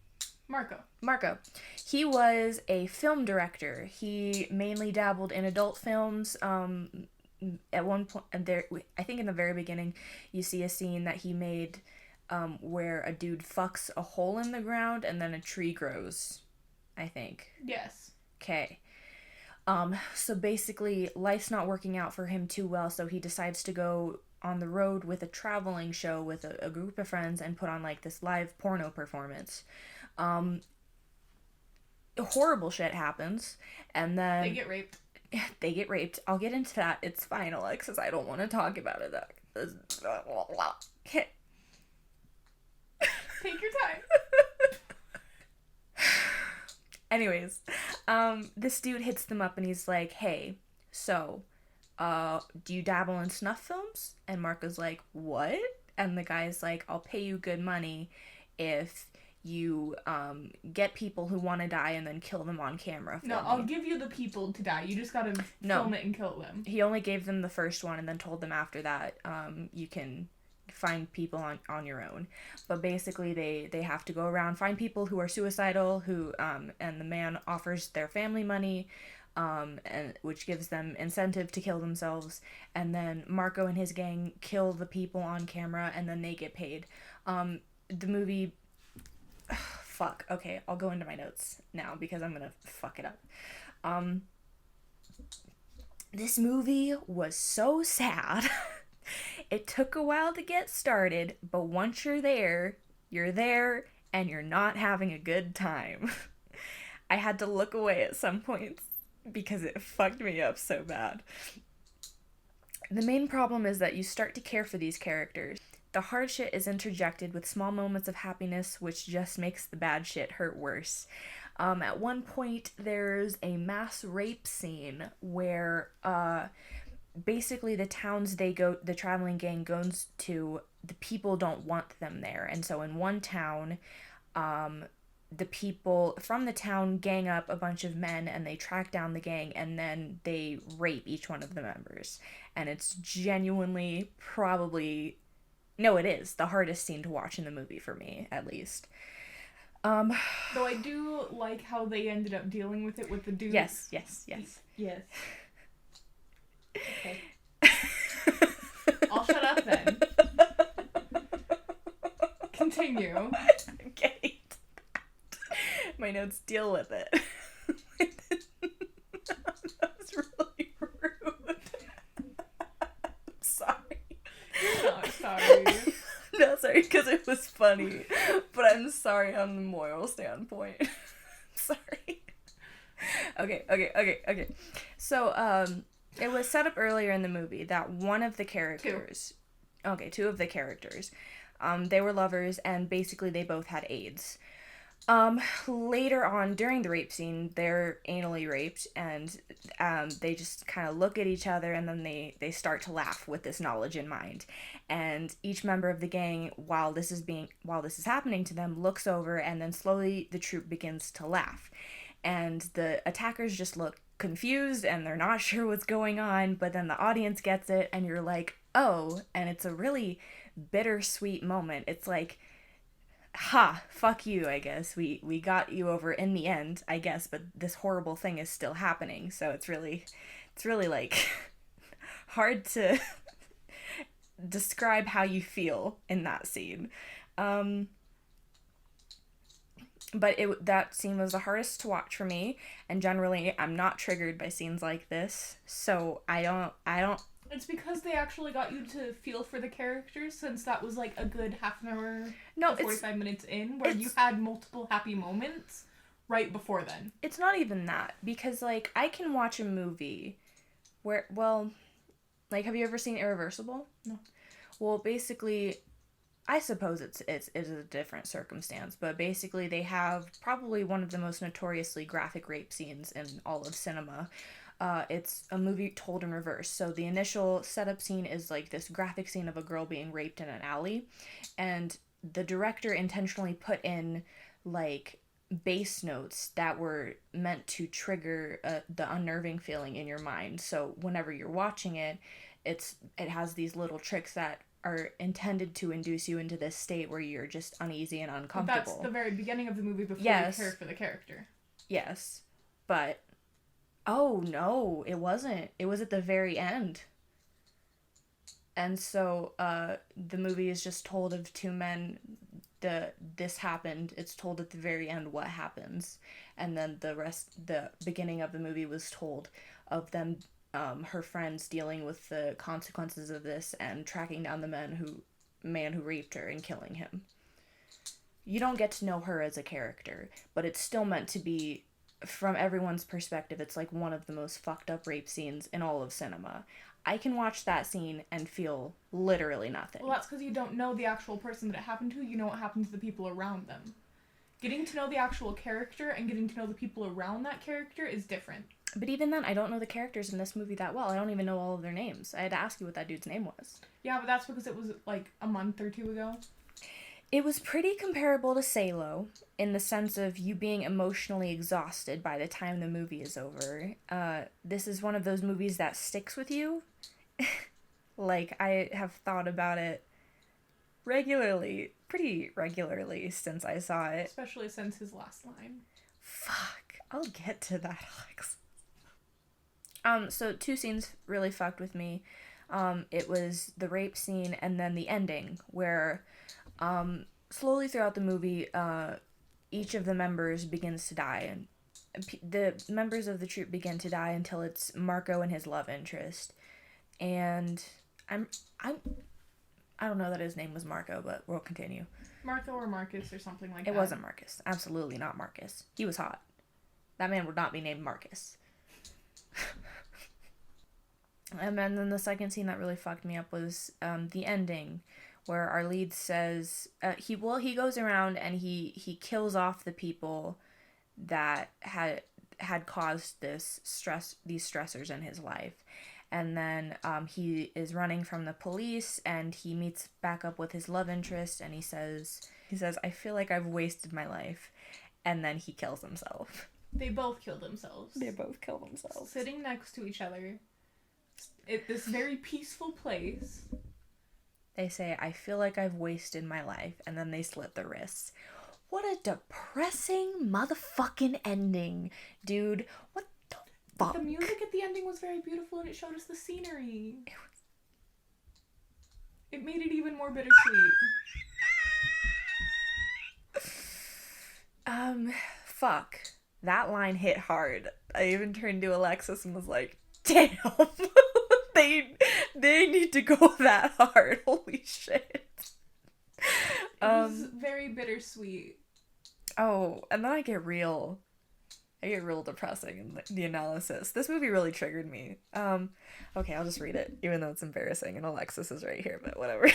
Speaker 1: Marco. He was a film director. He mainly dabbled in adult films. At one point, I think in the very beginning, you see a scene that he made where a dude fucks a hole in the ground and then a tree grows, I think.
Speaker 2: Yes.
Speaker 1: Okay. So basically, life's not working out for him too well, so he decides to go on the road with a traveling show with a group of friends and put on, like, this live porno performance. Horrible shit happens, and then...
Speaker 2: They get raped.
Speaker 1: I'll get into that. It's fine, Alexis. I don't want to talk about it.
Speaker 2: Take your time.
Speaker 1: Anyways, this dude hits them up and he's like, hey, so, do you dabble in snuff films? And Marco's like, what? And the guy's like, I'll pay you good money if you, get people who want to die and then kill them on camera for me.
Speaker 2: I'll give you the people to die. You just gotta film it and kill them.
Speaker 1: He only gave them the first one and then told them after that, you can find people on your own. But basically they have to go around, find people who are suicidal, who and the man offers their family money, and which gives them incentive to kill themselves, and then Marco and his gang kill the people on camera and then they get paid. The movie fuck, okay, I'll go into my notes now because I'm gonna fuck it up. This movie was so sad. It took a while to get started, but once you're there, and you're not having a good time. I had to look away at some points because it fucked me up so bad. The main problem is that you start to care for these characters. The hard shit is interjected with small moments of happiness, which just makes the bad shit hurt worse. At one point, there's a mass rape scene where, basically the towns the traveling gang goes to, the people don't want them there. And so in one town, the people from the town gang up a bunch of men and they track down the gang and then they rape each one of the members. And it's genuinely it is the hardest scene to watch in the movie for me, at least.
Speaker 2: Though I do like how they ended up dealing with it with the dude.
Speaker 1: Yes.
Speaker 2: Okay. I'll shut up then. Continue.
Speaker 1: Okay. My notes deal with it. That was really rude. I'm sorry.
Speaker 2: You're not sorry.
Speaker 1: No, sorry, because it was funny. But I'm sorry on the moral standpoint. Sorry. Okay. So, it was set up earlier in the movie that one of the characters, two of the characters, they were lovers and basically they both had AIDS. Later on during the rape scene, they're anally raped and they just kind of look at each other and then they start to laugh with this knowledge in mind. And each member of the gang, while this is happening to them, looks over and then slowly the troop begins to laugh. And the attackers just look confused and they're not sure what's going on, but then the audience gets it and you're like, oh, and it's a really bittersweet moment. It's like, ha, fuck you, I guess. We got you over in the end, I guess, but this horrible thing is still happening. So it's really like hard to describe how you feel in that scene. But that scene was the hardest to watch for me, and generally I'm not triggered by scenes like this. So I don't.
Speaker 2: It's because they actually got you to feel for the characters, since that was like a good half an hour to 45 minutes in, where you had multiple happy moments right before then.
Speaker 1: It's not even that, because like I can watch a movie where, well, like, have you ever seen Irreversible?
Speaker 2: No.
Speaker 1: Well, basically, I suppose it's a different circumstance, but basically they have probably one of the most notoriously graphic rape scenes in all of cinema. It's a movie told in reverse. So the initial setup scene is like this graphic scene of a girl being raped in an alley, and the director intentionally put in like bass notes that were meant to trigger the unnerving feeling in your mind. So whenever you're watching it, it has these little tricks that are intended to induce you into this state where you're just uneasy and uncomfortable.
Speaker 2: That's the very beginning of the movie before you care for the character.
Speaker 1: Yes, but oh no, it wasn't. It was at the very end. And so the movie is just told of two men. This happened. It's told at the very end what happens, and then the beginning of the movie was told of them, her friends dealing with the consequences of this and tracking down the man who raped her and killing him. You don't get to know her as a character, but it's still meant to be, from everyone's perspective, it's like one of the most fucked up rape scenes in all of cinema. I can watch that scene and feel literally nothing.
Speaker 2: Well, that's because you don't know the actual person that it happened to. You know what happened to the people around them. Getting to know the actual character and getting to know the people around that character is different.
Speaker 1: But even then, I don't know the characters in this movie that well. I don't even know all of their names. I had to ask you what that dude's name was.
Speaker 2: Yeah, but that's because it was like a month or two ago.
Speaker 1: It was pretty comparable to Salo in the sense of you being emotionally exhausted by the time the movie is over. This is one of those movies that sticks with you. Like, I have thought about it pretty regularly since I saw it.
Speaker 2: Especially since his last line.
Speaker 1: Fuck, I'll get to that, Alex. So two scenes really fucked with me. It was the rape scene and then the ending, where slowly throughout the movie, each of the members begins to die, and the members of the troupe begin to die until it's Marco and his love interest. And I don't know that his name was Marco, but we'll continue.
Speaker 2: Marco or Marcus or something like that.
Speaker 1: It wasn't Marcus. Absolutely not Marcus. He was hot. That man would not be named Marcus. And then the second scene that really fucked me up was the ending, where our lead says he goes around and he kills off the people that had caused these stressors in his life. And then he is running from the police and he meets back up with his love interest and he says, I feel like I've wasted my life. And then he kills himself.
Speaker 2: They both killed themselves. Sitting next to each other at this very peaceful place.
Speaker 1: They say, I feel like I've wasted my life. And then they slit their wrists. What a depressing motherfucking ending, dude. What the fuck?
Speaker 2: The music at the ending was very beautiful and it showed us the scenery. It made it even more bittersweet.
Speaker 1: Fuck. That line hit hard. I even turned to Alexis and was like, damn. They need to go that hard. Holy shit.
Speaker 2: It was very bittersweet.
Speaker 1: Oh, and then I get real. I get real depressing in the analysis. This movie really triggered me. Okay, I'll just read it, even though it's embarrassing, and Alexis is right here, but whatever.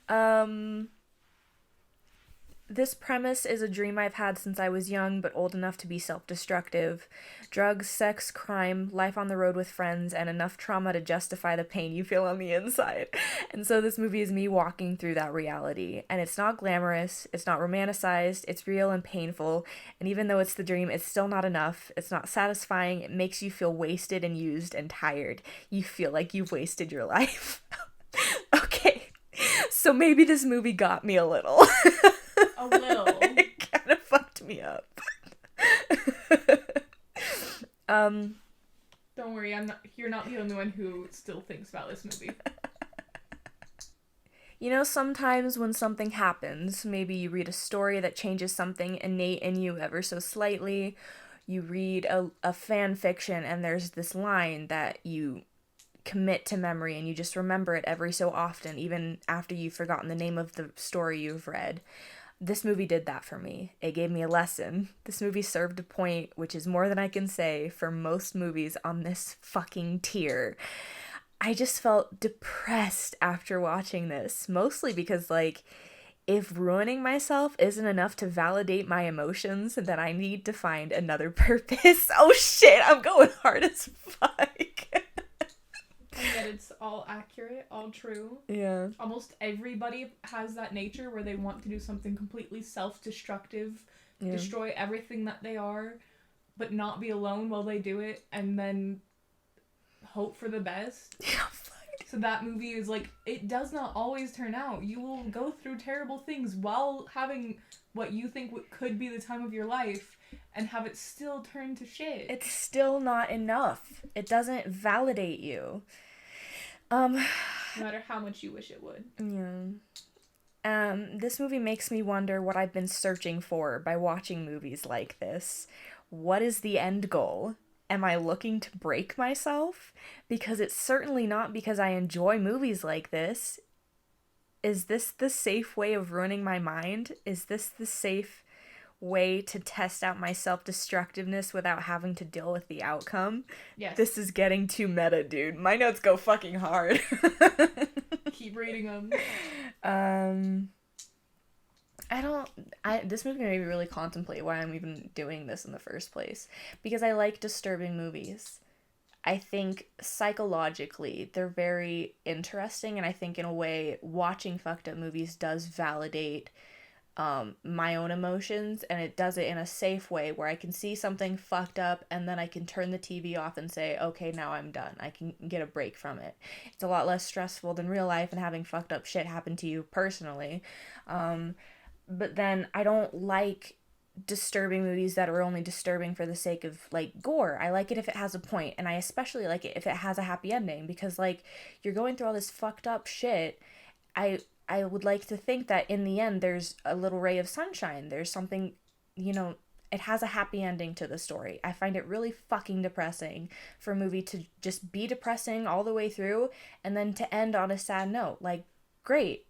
Speaker 1: um, This premise is a dream I've had since I was young, but old enough to be self-destructive. Drugs, sex, crime, life on the road with friends, and enough trauma to justify the pain you feel on the inside. And so this movie is me walking through that reality. And it's not glamorous, it's not romanticized, it's real and painful. And even though it's the dream, it's still not enough. It's not satisfying. It makes you feel wasted and used and tired. You feel like you've wasted your life. Okay, so maybe this movie got me a little.
Speaker 2: A little.
Speaker 1: It kind of fucked me up.
Speaker 2: Don't worry, you're not the only one who still thinks about this movie.
Speaker 1: You know, sometimes when something happens, maybe you read a story that changes something innate in you ever so slightly, you read a fan fiction and there's this line that you commit to memory and you just remember it every so often, even after you've forgotten the name of the story you've read. This movie did that for me. It gave me a lesson. This movie served a point, which is more than I can say for most movies on this fucking tier. I just felt depressed after watching this, mostly because, like, if ruining myself isn't enough to validate my emotions, then I need to find another purpose. Oh shit, I'm going hard as fuck.
Speaker 2: And that it's all accurate, all true.
Speaker 1: Yeah.
Speaker 2: Almost everybody has that nature where they want to do something completely self-destructive, destroy everything that they are, but not be alone while they do it, and then hope for the best.
Speaker 1: Yeah.
Speaker 2: So that movie is like, it does not always turn out. You will go through terrible things while having what you think could be the time of your life and have it still turn to shit.
Speaker 1: It's still not enough. It doesn't validate you. No
Speaker 2: matter how much you wish it would.
Speaker 1: Yeah. This movie makes me wonder what I've been searching for by watching movies like this. What is the end goal? Am I looking to break myself? Because it's certainly not because I enjoy movies like this. Is this the safe way of ruining my mind? Is this the safe way to test out my self-destructiveness without having to deal with the outcome?
Speaker 2: Yes.
Speaker 1: This is getting too meta, dude. My notes go fucking hard.
Speaker 2: Keep reading them.
Speaker 1: This movie made me really contemplate why I'm even doing this in the first place. Because I like disturbing movies. I think psychologically they're very interesting, and I think in a way watching fucked up movies does validate my own emotions, and it does it in a safe way where I can see something fucked up and then I can turn the TV off and say, okay, now I'm done. I can get a break from it. It's a lot less stressful than real life and having fucked up shit happen to you personally. But then I don't like disturbing movies that are only disturbing for the sake of, like, gore. I like it if it has a point, and I especially like it if it has a happy ending, because, like, you're going through all this fucked up shit. I would like to think that in the end there's a little ray of sunshine. There's something, you know, it has a happy ending to the story. I find it really fucking depressing for a movie to just be depressing all the way through and then to end on a sad note. Like, great.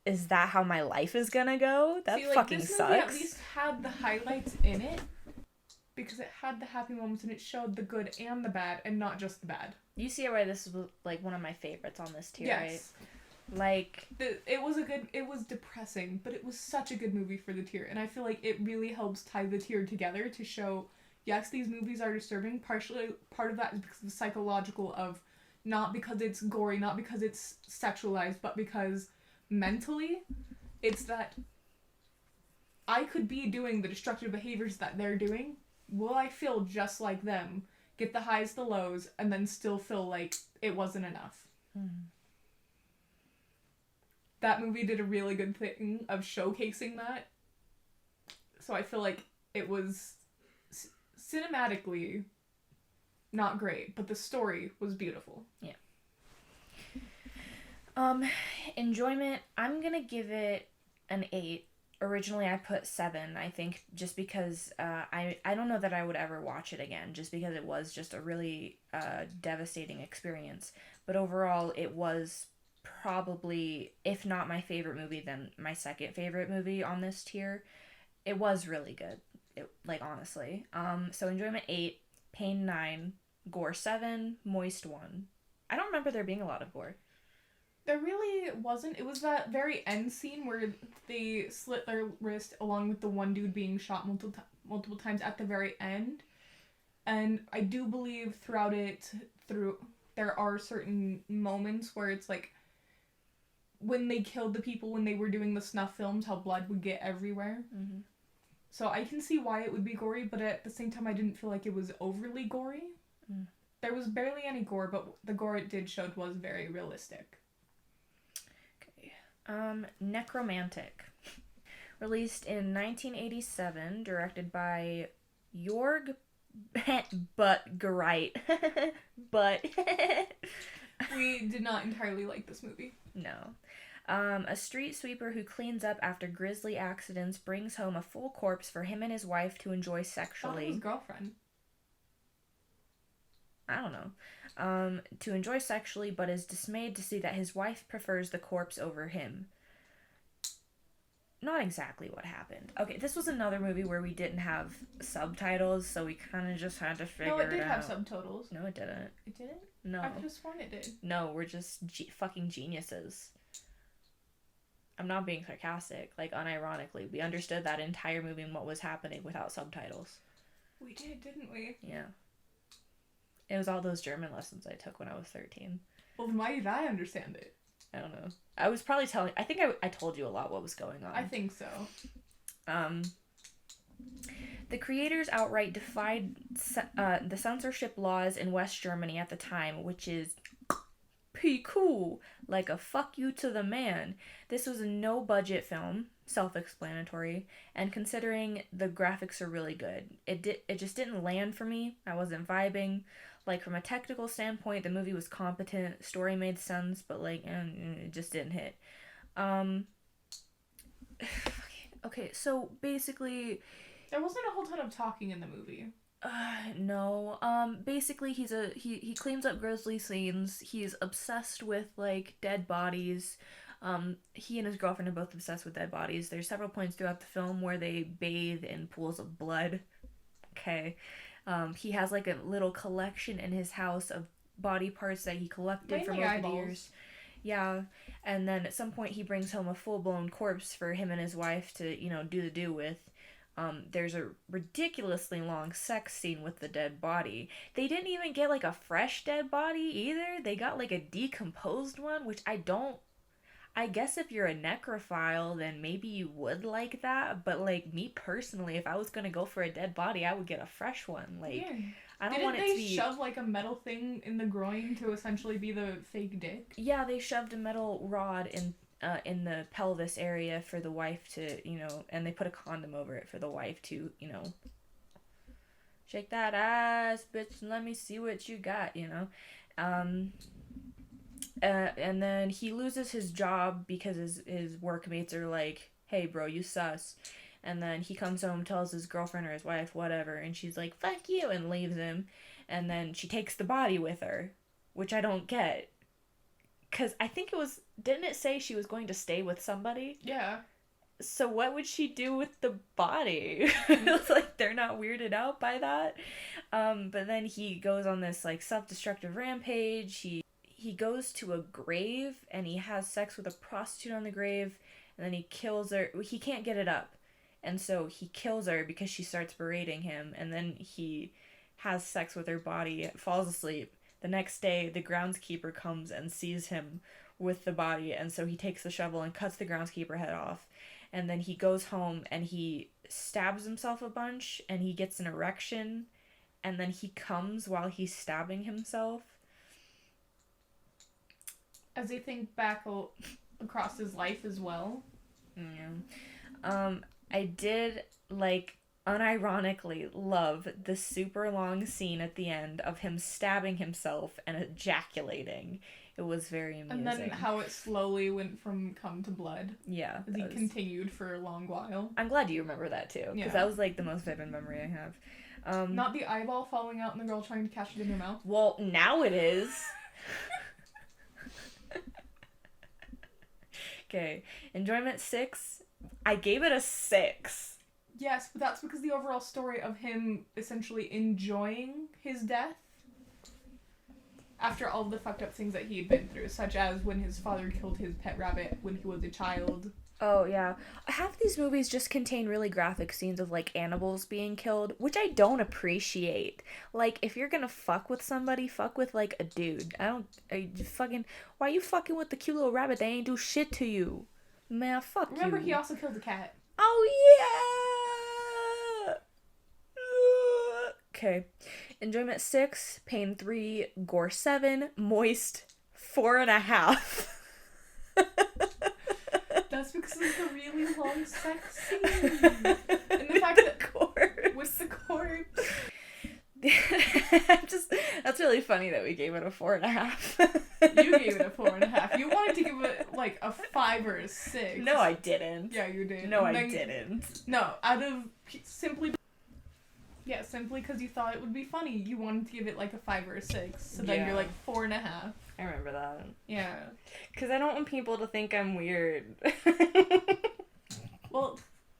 Speaker 1: Is that how my life is gonna go? That fucking
Speaker 2: this
Speaker 1: sucks.
Speaker 2: Movie at least had the highlights in it because it had the happy moments and it showed the good and the bad and not just the bad.
Speaker 1: You see why this was, like, one of my favorites on this tier,
Speaker 2: yes.
Speaker 1: right? Like,
Speaker 2: it was depressing, but it was such a good movie for the tier, and I feel like it really helps tie the tier together to show, yes, these movies are disturbing. Partially, part of that is because of the psychological of, not because it's gory, not because it's sexualized, but because mentally, it's that I could be doing the destructive behaviors that they're doing. Will I feel just like them, get the highs, the lows, and then still feel like it wasn't enough?
Speaker 1: Mm-hmm.
Speaker 2: That movie did a really good thing of showcasing that. So I feel like it was cinematically not great, but the story was beautiful.
Speaker 1: Yeah. Enjoyment, I'm gonna give it an 8. Originally I put 7, I think, just because I don't know that I would ever watch it again, just because it was just a really devastating experience. But overall, it was probably, if not my favorite movie, then my second favorite movie on this tier. It was really good. Like, honestly. So enjoyment 8, pain 9, gore 7, moist 1. I don't remember there being a lot of gore.
Speaker 2: There really wasn't. It was that very end scene where they slit their wrist along with the one dude being shot multiple times at the very end. And I do believe throughout it, there are certain moments where it's like when they killed the people when they were doing the snuff films, how blood would get everywhere.
Speaker 1: Mm-hmm.
Speaker 2: So I can see why it would be gory, but at the same time I didn't feel like it was overly gory.
Speaker 1: Mm.
Speaker 2: There was barely any gore, but the gore it did show was very realistic.
Speaker 1: Okay. Necromantic. Released in 1987, directed by Jorg Buttgereit. But
Speaker 2: We did not entirely like this movie.
Speaker 1: no. A street sweeper who cleans up after grisly accidents brings home a full corpse for him and his wife to enjoy
Speaker 2: I thought it
Speaker 1: sexually.
Speaker 2: was girlfriend.
Speaker 1: I don't know. To enjoy sexually, but is dismayed to see that his wife prefers the corpse over him. Not exactly what happened. Okay, this was another movie where we didn't have subtitles, so we kind of just had to figure it out.
Speaker 2: No, it did have subtitles.
Speaker 1: No, it didn't.
Speaker 2: It didn't?
Speaker 1: No.
Speaker 2: I could have sworn it did.
Speaker 1: No, we're just fucking geniuses. I'm not being sarcastic, like, unironically. We understood that entire movie and what was happening without subtitles.
Speaker 2: We did, didn't we?
Speaker 1: Yeah. It was all those German lessons I took when I was 13.
Speaker 2: Well, then why did I understand it?
Speaker 1: I don't know. I was probably I think I told you a lot what was going on.
Speaker 2: I think so.
Speaker 1: The creators outright defied the censorship laws in West Germany at the time, which is pretty cool. Like a fuck you to the man. This was a no-budget film, self-explanatory, and considering the graphics are really good, it just didn't land for me. I wasn't vibing. Like, from a technical standpoint, the movie was competent, story made sense, but, like, it just didn't hit. Okay, so, basically...
Speaker 2: There wasn't a whole ton of talking in the movie.
Speaker 1: No. Basically, he cleans up grisly scenes. He's obsessed with, like, dead bodies. He and his girlfriend are both obsessed with dead bodies. There's several points throughout the film where they bathe in pools of blood. Okay. He has, like, a little collection in his house of body parts that he collected for most of the years. Yeah. And then at some point he brings home a full-blown corpse for him and his wife to, do the do with. There's a ridiculously long sex scene with the dead body. They didn't even get, like, a fresh dead body either. They got, like, a decomposed one, which I guess if you're a necrophile, then maybe you would like that. But, like, me personally, if I was gonna go for a dead body, I would get a fresh one. Like, yeah. I don't want it to be...
Speaker 2: Didn't they shove, like, a metal thing in the groin to essentially be the fake dick?
Speaker 1: Yeah, they shoved a metal rod in the pelvis area for the wife to, and they put a condom over it for the wife to, shake that ass, bitch, let me see what you got, and then he loses his job because his workmates are like, hey, bro, you sus. And then he comes home, tells his girlfriend or his wife, whatever, and she's like, fuck you, and leaves him. And then she takes the body with her, which I don't get. Because I think didn't it say she was going to stay with somebody?
Speaker 2: Yeah.
Speaker 1: So what would she do with the body? It's like they're not weirded out by that. But then he goes on this, like, self-destructive rampage. He goes to a grave and he has sex with a prostitute on the grave, and then he kills her. He can't get it up. And so he kills her because she starts berating him, and then he has sex with her body, falls asleep. The next day, the groundskeeper comes and sees him with the body, and so he takes the shovel and cuts the groundskeeper head off. And then he goes home and he stabs himself a bunch, and he gets an erection, and then he comes while he's stabbing himself.
Speaker 2: As I think back across his life as well.
Speaker 1: Yeah. I did, like, unironically love the super long scene at the end of him stabbing himself and ejaculating. It was very amusing.
Speaker 2: And then how it slowly went from cum to blood.
Speaker 1: Yeah.
Speaker 2: As he continued for a long while.
Speaker 1: I'm glad you remember that too, because that was, like, the most vivid memory I have.
Speaker 2: Not the eyeball falling out and the girl trying to catch it in her mouth.
Speaker 1: Well, now it is. Okay. Enjoyment 6. I gave it a 6.
Speaker 2: Yes, but that's because the overall story of him essentially enjoying his death after all the fucked up things that he had been through, such as when his father killed his pet rabbit when he was a child.
Speaker 1: Oh, yeah. Half these movies just contain really graphic scenes of, like, animals being killed, which I don't appreciate. Like, if you're gonna fuck with somebody, fuck with, like, a dude. Why you fucking with the cute little rabbit? They ain't do shit to you. Man, fuck
Speaker 2: Remember,
Speaker 1: you.
Speaker 2: he also killed a cat.
Speaker 1: Oh, yeah! Okay. Enjoyment 6, pain 3, gore 7, moist 4.5.
Speaker 2: That's because of the really long sex scene. And the fact that
Speaker 1: corpse.
Speaker 2: with the corpse.
Speaker 1: That's really funny that we gave it a 4.5.
Speaker 2: You gave it a 4.5. You wanted to give it like a 5 or a 6.
Speaker 1: No, I didn't.
Speaker 2: Yeah, you did.
Speaker 1: No, I didn't.
Speaker 2: No, simply because you thought it would be funny. You wanted to give it like a 5 or a 6. So then you're like 4.5.
Speaker 1: I remember that.
Speaker 2: Yeah.
Speaker 1: Because I don't want people to think I'm weird.
Speaker 2: Well,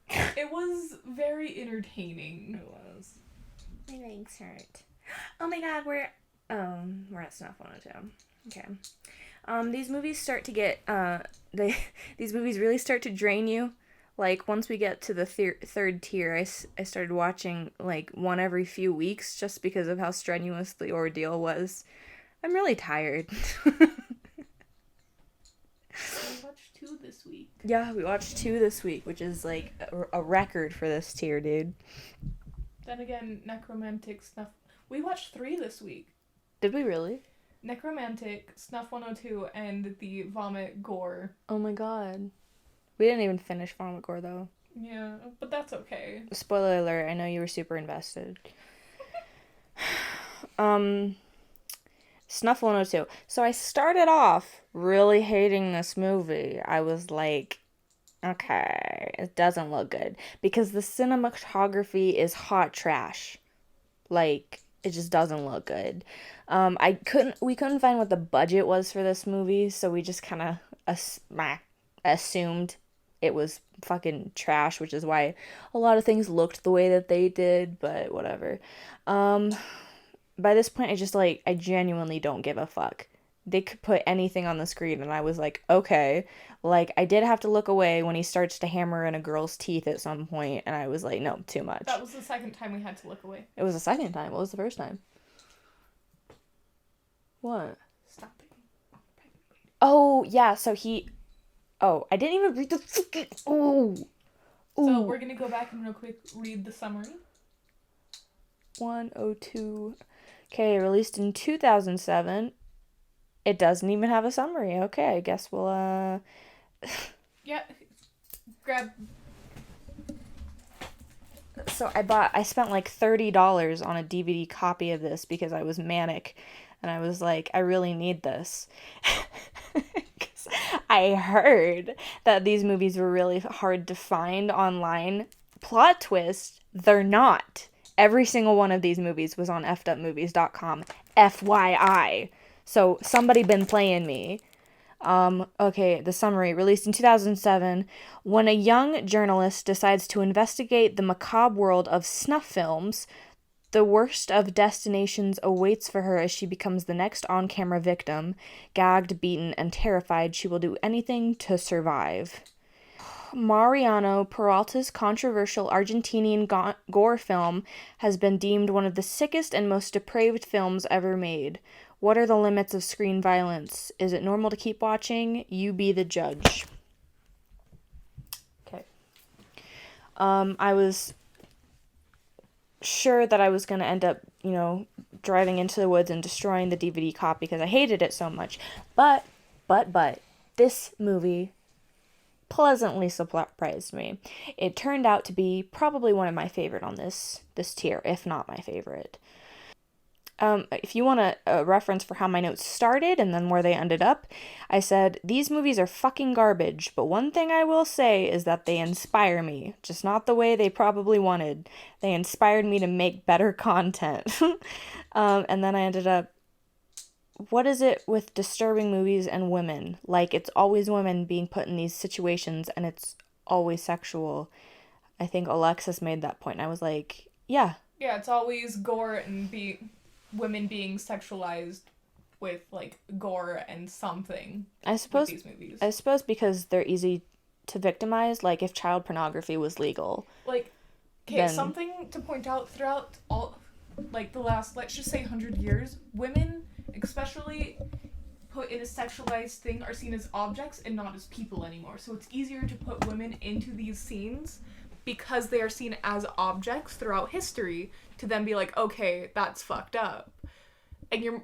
Speaker 2: it was very entertaining.
Speaker 1: It was. My legs hurt. Oh my god, we're at Snuff 102. Okay. These movies start to get, these movies really start to drain you. Like, once we get to the third tier, I started watching, like, one every few weeks just because of how strenuous the ordeal was. I'm really tired.
Speaker 2: We watched 2 this week.
Speaker 1: Yeah, we watched 2 this week, which is, like, a record for this tier, dude.
Speaker 2: Then again, Necromantic, Snuff... We watched 3 this week.
Speaker 1: Did we really?
Speaker 2: Necromantic, Snuff 102, and the Vomit Gore.
Speaker 1: Oh my god. We didn't even finish Vomit Gore, though.
Speaker 2: Yeah, but that's okay.
Speaker 1: Spoiler alert, I know you were super invested. Snuff 102. So I started off really hating this movie. I was like, okay, it doesn't look good. Because the cinematography is hot trash. Like, it just doesn't look good. We couldn't find what the budget was for this movie, so we just kind of assumed it was fucking trash, which is why a lot of things looked the way that they did, but whatever. By this point, I genuinely don't give a fuck. They could put anything on the screen, and I was like, okay. Like, I did have to look away when he starts to hammer in a girl's teeth at some point, and I was like, no, too much.
Speaker 2: That was the second time we had to look away.
Speaker 1: It was the second time. What was the first time? What?
Speaker 2: Stop it.
Speaker 1: Oh, yeah, so I didn't even read the fucking... Oh! Ooh.
Speaker 2: So we're gonna go back and real quick read the summary.
Speaker 1: 102. Okay, released in 2007. It doesn't even have a summary. Okay, I guess we'll,
Speaker 2: Yeah, grab...
Speaker 1: So I spent like $30 on a DVD copy of this because I was manic. And I was like, I really need this. 'Cause I heard that these movies were really hard to find online. Plot twist, they're not. Every single one of these movies was on fedupmovies.com. FYI. So somebody been playing me. Okay, the summary. Released in 2007, when a young journalist decides to investigate the macabre world of snuff films, the worst of destinations awaits for her as she becomes the next on-camera victim. Gagged, beaten, and terrified, she will do anything to survive. Mariano Peralta's controversial Argentinian gore film has been deemed one of the sickest and most depraved films ever made. What are the limits of screen violence? Is it normal to keep watching? You be the judge. Okay. I was sure that I was going to end up, driving into the woods and destroying the DVD copy because I hated it so much. But, this movie pleasantly surprised me. It turned out to be probably one of my favorite on this tier, if not my favorite. If you want a reference for how my notes started and then where they ended up, I said, these movies are fucking garbage, but one thing I will say is that they inspire me, just not the way they probably wanted. They inspired me to make better content. And then I ended up, what is it with disturbing movies and women? Like, it's always women being put in these situations, and it's always sexual. I think Alexis made that point. I was like, yeah.
Speaker 2: Yeah, it's always gore and women being sexualized with, like, gore and something with these movies.
Speaker 1: I suppose because they're easy to victimize, like if child pornography was legal.
Speaker 2: Like, okay, something to point out throughout all, like, the last, let's just say 100 years, women, especially put in a sexualized thing, are seen as objects and not as people anymore. So it's easier to put women into these scenes because they are seen as objects throughout history to then be like, okay, that's fucked up. And you're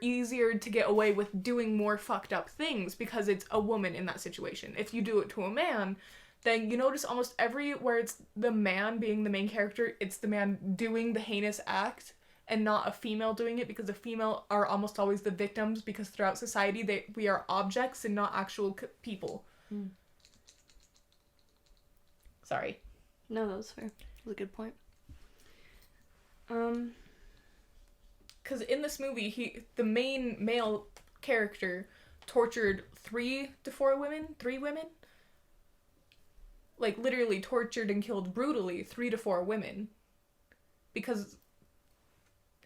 Speaker 2: easier to get away with doing more fucked up things because it's a woman in that situation. If you do it to a man, then you notice almost everywhere it's the man being the main character, it's the man doing the heinous act and not a female doing it, because the female are almost always the victims, because throughout society we are objects and not actual people. Sorry.
Speaker 1: No, that was fair. That was a good point.
Speaker 2: Because in this movie, the main male character tortured 3 to 4 women, 3 women. Like, literally tortured and killed brutally 3 to 4 women.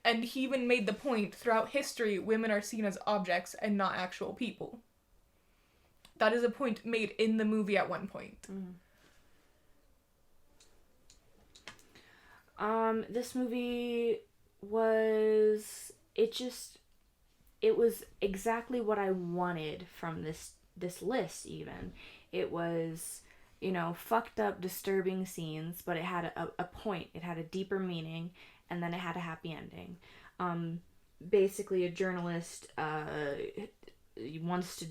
Speaker 2: And he even made the point, throughout history, women are seen as objects and not actual people. That is a point made in the movie at one point.
Speaker 1: This movie was... It was exactly what I wanted from this list, even. It was, fucked up, disturbing scenes, but it had a point. It had a deeper meaning, and then it had a happy ending. Basically, a journalist wants to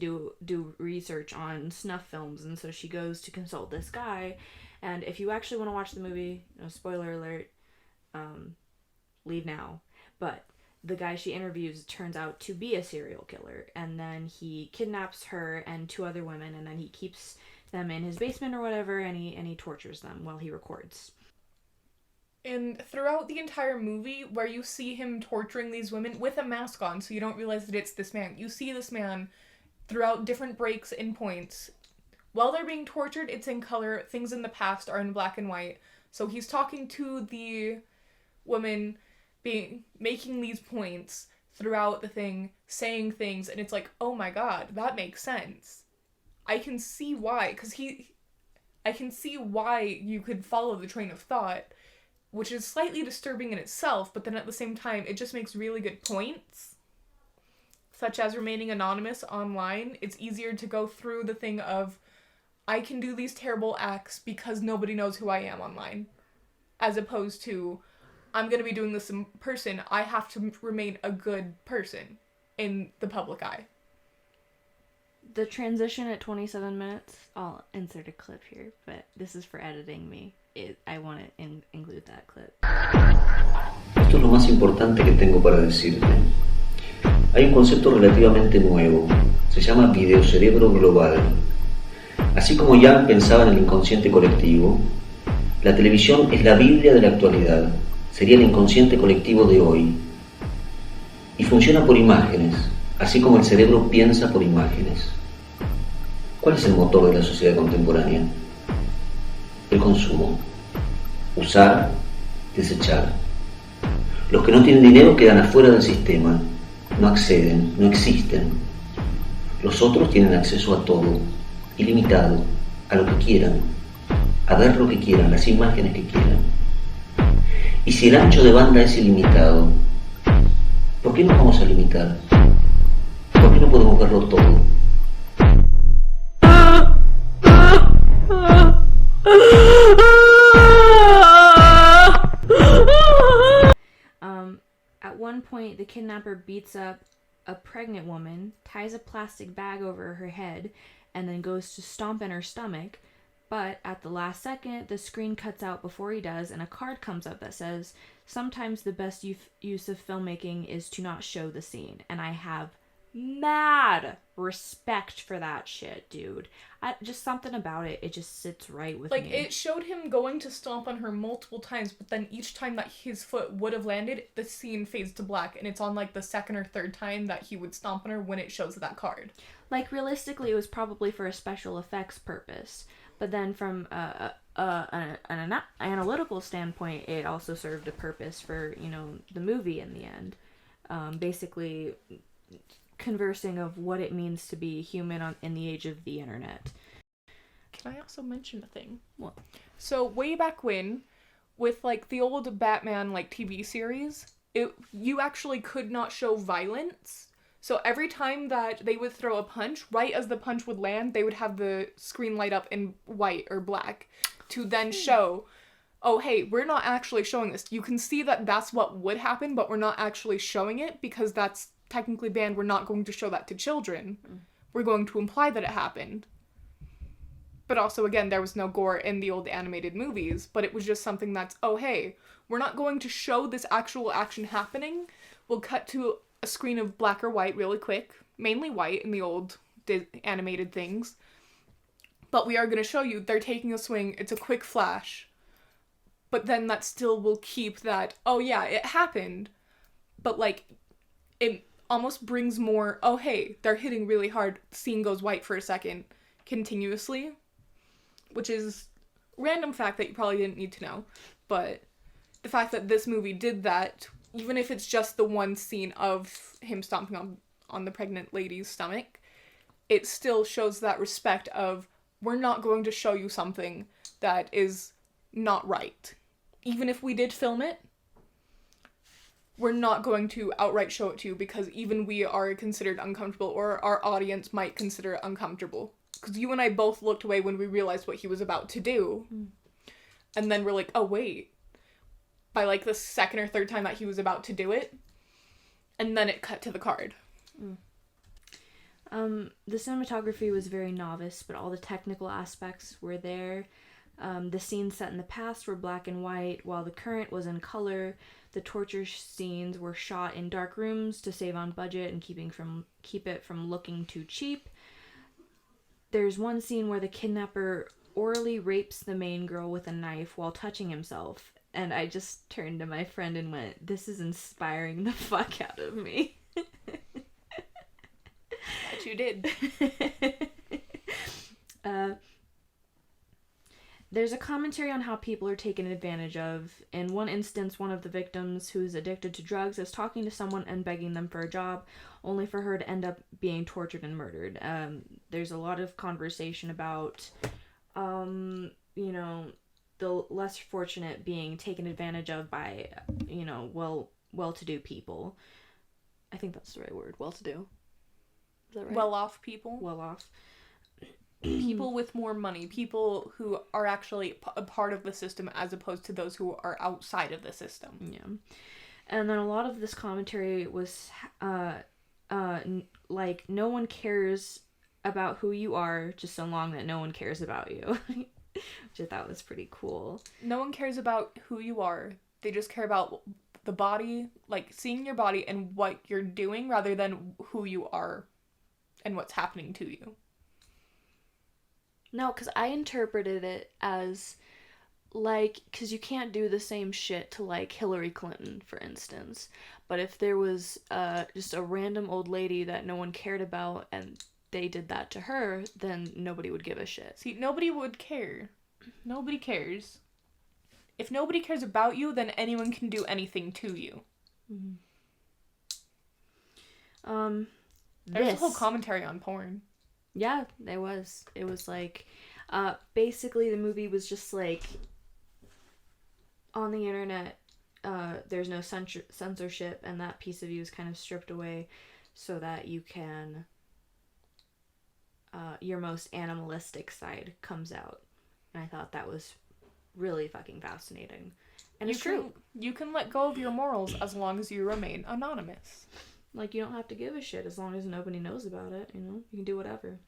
Speaker 1: do research on snuff films, and so she goes to consult this guy. And if you actually want to watch the movie, spoiler alert, leave now. But the guy she interviews turns out to be a serial killer, and then he kidnaps her and 2 other women, and then he keeps them in his basement or whatever, and he tortures them while he records.
Speaker 2: And throughout the entire movie, where you see him torturing these women with a mask on, so you don't realize that it's this man. You see this man throughout different breaks and points. While they're being tortured, it's in color. Things in the past are in black and white. So he's talking to the woman, making these points throughout the thing, saying things, and it's like, oh my god, that makes sense. I can see why, I can see why you could follow the train of thought, which is slightly disturbing in itself, but then at the same time, it just makes really good points, such as remaining anonymous online. It's easier to go through the thing of, I can do these terrible acts because nobody knows who I am online, as opposed to, I'm going to be doing this in person, I have to remain a good person in the public eye.
Speaker 1: The transition at 27 minutes, I'll insert a clip here, but this is for editing me. I want to include that clip.
Speaker 3: Esto es lo más importante que tengo para decirte. Hay un concepto relativamente nuevo. Se llama videocerebro global. Así como Jan pensaba en el inconsciente colectivo, la televisión es la Biblia de la actualidad. Sería el inconsciente colectivo de hoy. Y funciona por imágenes, así como el cerebro piensa por imágenes. ¿Cuál es el motor de la sociedad contemporánea? El consumo. Usar, desechar. Los que no tienen dinero quedan afuera del sistema, no acceden, no existen. Los otros tienen acceso a todo, ilimitado, a lo que quieran, a ver lo que quieran, las imágenes que quieran. Y si el ancho de banda es ilimitado, ¿por qué nos vamos a limitar? ¿Por qué no podemos verlo todo?
Speaker 1: At one point, the kidnapper beats up a pregnant woman, ties a plastic bag over her head, and then goes to stomp in her stomach. But at the last second, the screen cuts out before he does, and a card comes up that says, sometimes the best use of filmmaking is to not show the scene. And I have mad respect for that shit, dude. Just something about it, it just sits right with me.
Speaker 2: Like, it showed him going to stomp on her multiple times, but then each time that his foot would have landed, the scene fades to black, and it's on, like, the second or third time that he would stomp on her when it shows that card.
Speaker 1: Like, realistically, it was probably for a special effects purpose. But then from a an analytical standpoint, it also served a purpose for, the movie in the end. Basically conversing of what it means to be human in the age of the internet.
Speaker 2: Can I also mention a thing?
Speaker 1: What?
Speaker 2: So way back when, with like the old Batman like TV series, you actually could not show violence. So every time that they would throw a punch, right as the punch would land, they would have the screen light up in white or black to then show, oh, hey, we're not actually showing this. You can see that that's what would happen, but we're not actually showing it because that's technically banned. We're not going to show that to children. We're going to imply that it happened. But also, again, there was no gore in the old animated movies, but it was just something that's, oh, hey, we're not going to show this actual action happening. We'll cut to a screen of black or white really quick, mainly white in the old animated things. But we are going to show you they're taking a swing. It's a quick flash. But then that still will keep that, oh yeah, it happened. But like, it almost brings more, oh hey, they're hitting really hard. The scene goes white for a second continuously. Which is a random fact that you probably didn't need to know. But the fact that this movie did that, even if it's just the one scene of him stomping on the pregnant lady's stomach, it still shows that respect of, we're not going to show you something that is not right. Even if we did film it, we're not going to outright show it to you because even we are considered uncomfortable, or our audience might consider it uncomfortable. Because you and I both looked away when we realized what he was about to do. And then we're like, oh wait. By like the second or third time that he was about to do it. And then it cut to the card.
Speaker 1: The cinematography was very novice, but all the technical aspects were there. The scenes set in the past were black and white, while the current was in color. The torture scenes were shot in dark rooms to save on budget and keep it from looking too cheap. There's one scene where the kidnapper orally rapes the main girl with a knife while touching himself. And I just turned to my friend and went, this is inspiring the fuck out of me.
Speaker 2: That you did.
Speaker 1: There's a commentary on how people are taken advantage of. In one instance, one of the victims, who's addicted to drugs, is talking to someone and begging them for a job, only for her to end up being tortured and murdered. There's a lot of conversation about, the less fortunate being taken advantage of by, well-to-do people. I think that's the right word, well-to-do. Is that right?
Speaker 2: Well-off people.
Speaker 1: Well-off.
Speaker 2: People with more money. People who are actually a part of the system as opposed to those who are outside of the system.
Speaker 1: Yeah. And then a lot of this commentary was, like, no one cares about who you are just so long that no one cares about you. Which I thought was pretty cool.
Speaker 2: No one cares about who you are. They just care about the body, like, seeing your body and what you're doing rather than who you are and what's happening to you.
Speaker 1: No, because I interpreted it as, like, because you can't do the same shit to, like, Hillary Clinton, for instance. But if there was just a random old lady that no one cared about and they did that to her, then nobody would give a shit.
Speaker 2: See, nobody would care. Nobody cares. If nobody cares about you, then anyone can do anything to you. There's a whole commentary on porn.
Speaker 1: Yeah, there was. It was like, basically the movie was just like, on the internet, there's no censorship, and that piece of you is kind of stripped away so that you can, your most animalistic side comes out. And I thought that was really fucking fascinating. And it's true.
Speaker 2: You can let go of your morals as long as you remain anonymous.
Speaker 1: Like, you don't have to give a shit as long as nobody knows about it, You can do whatever.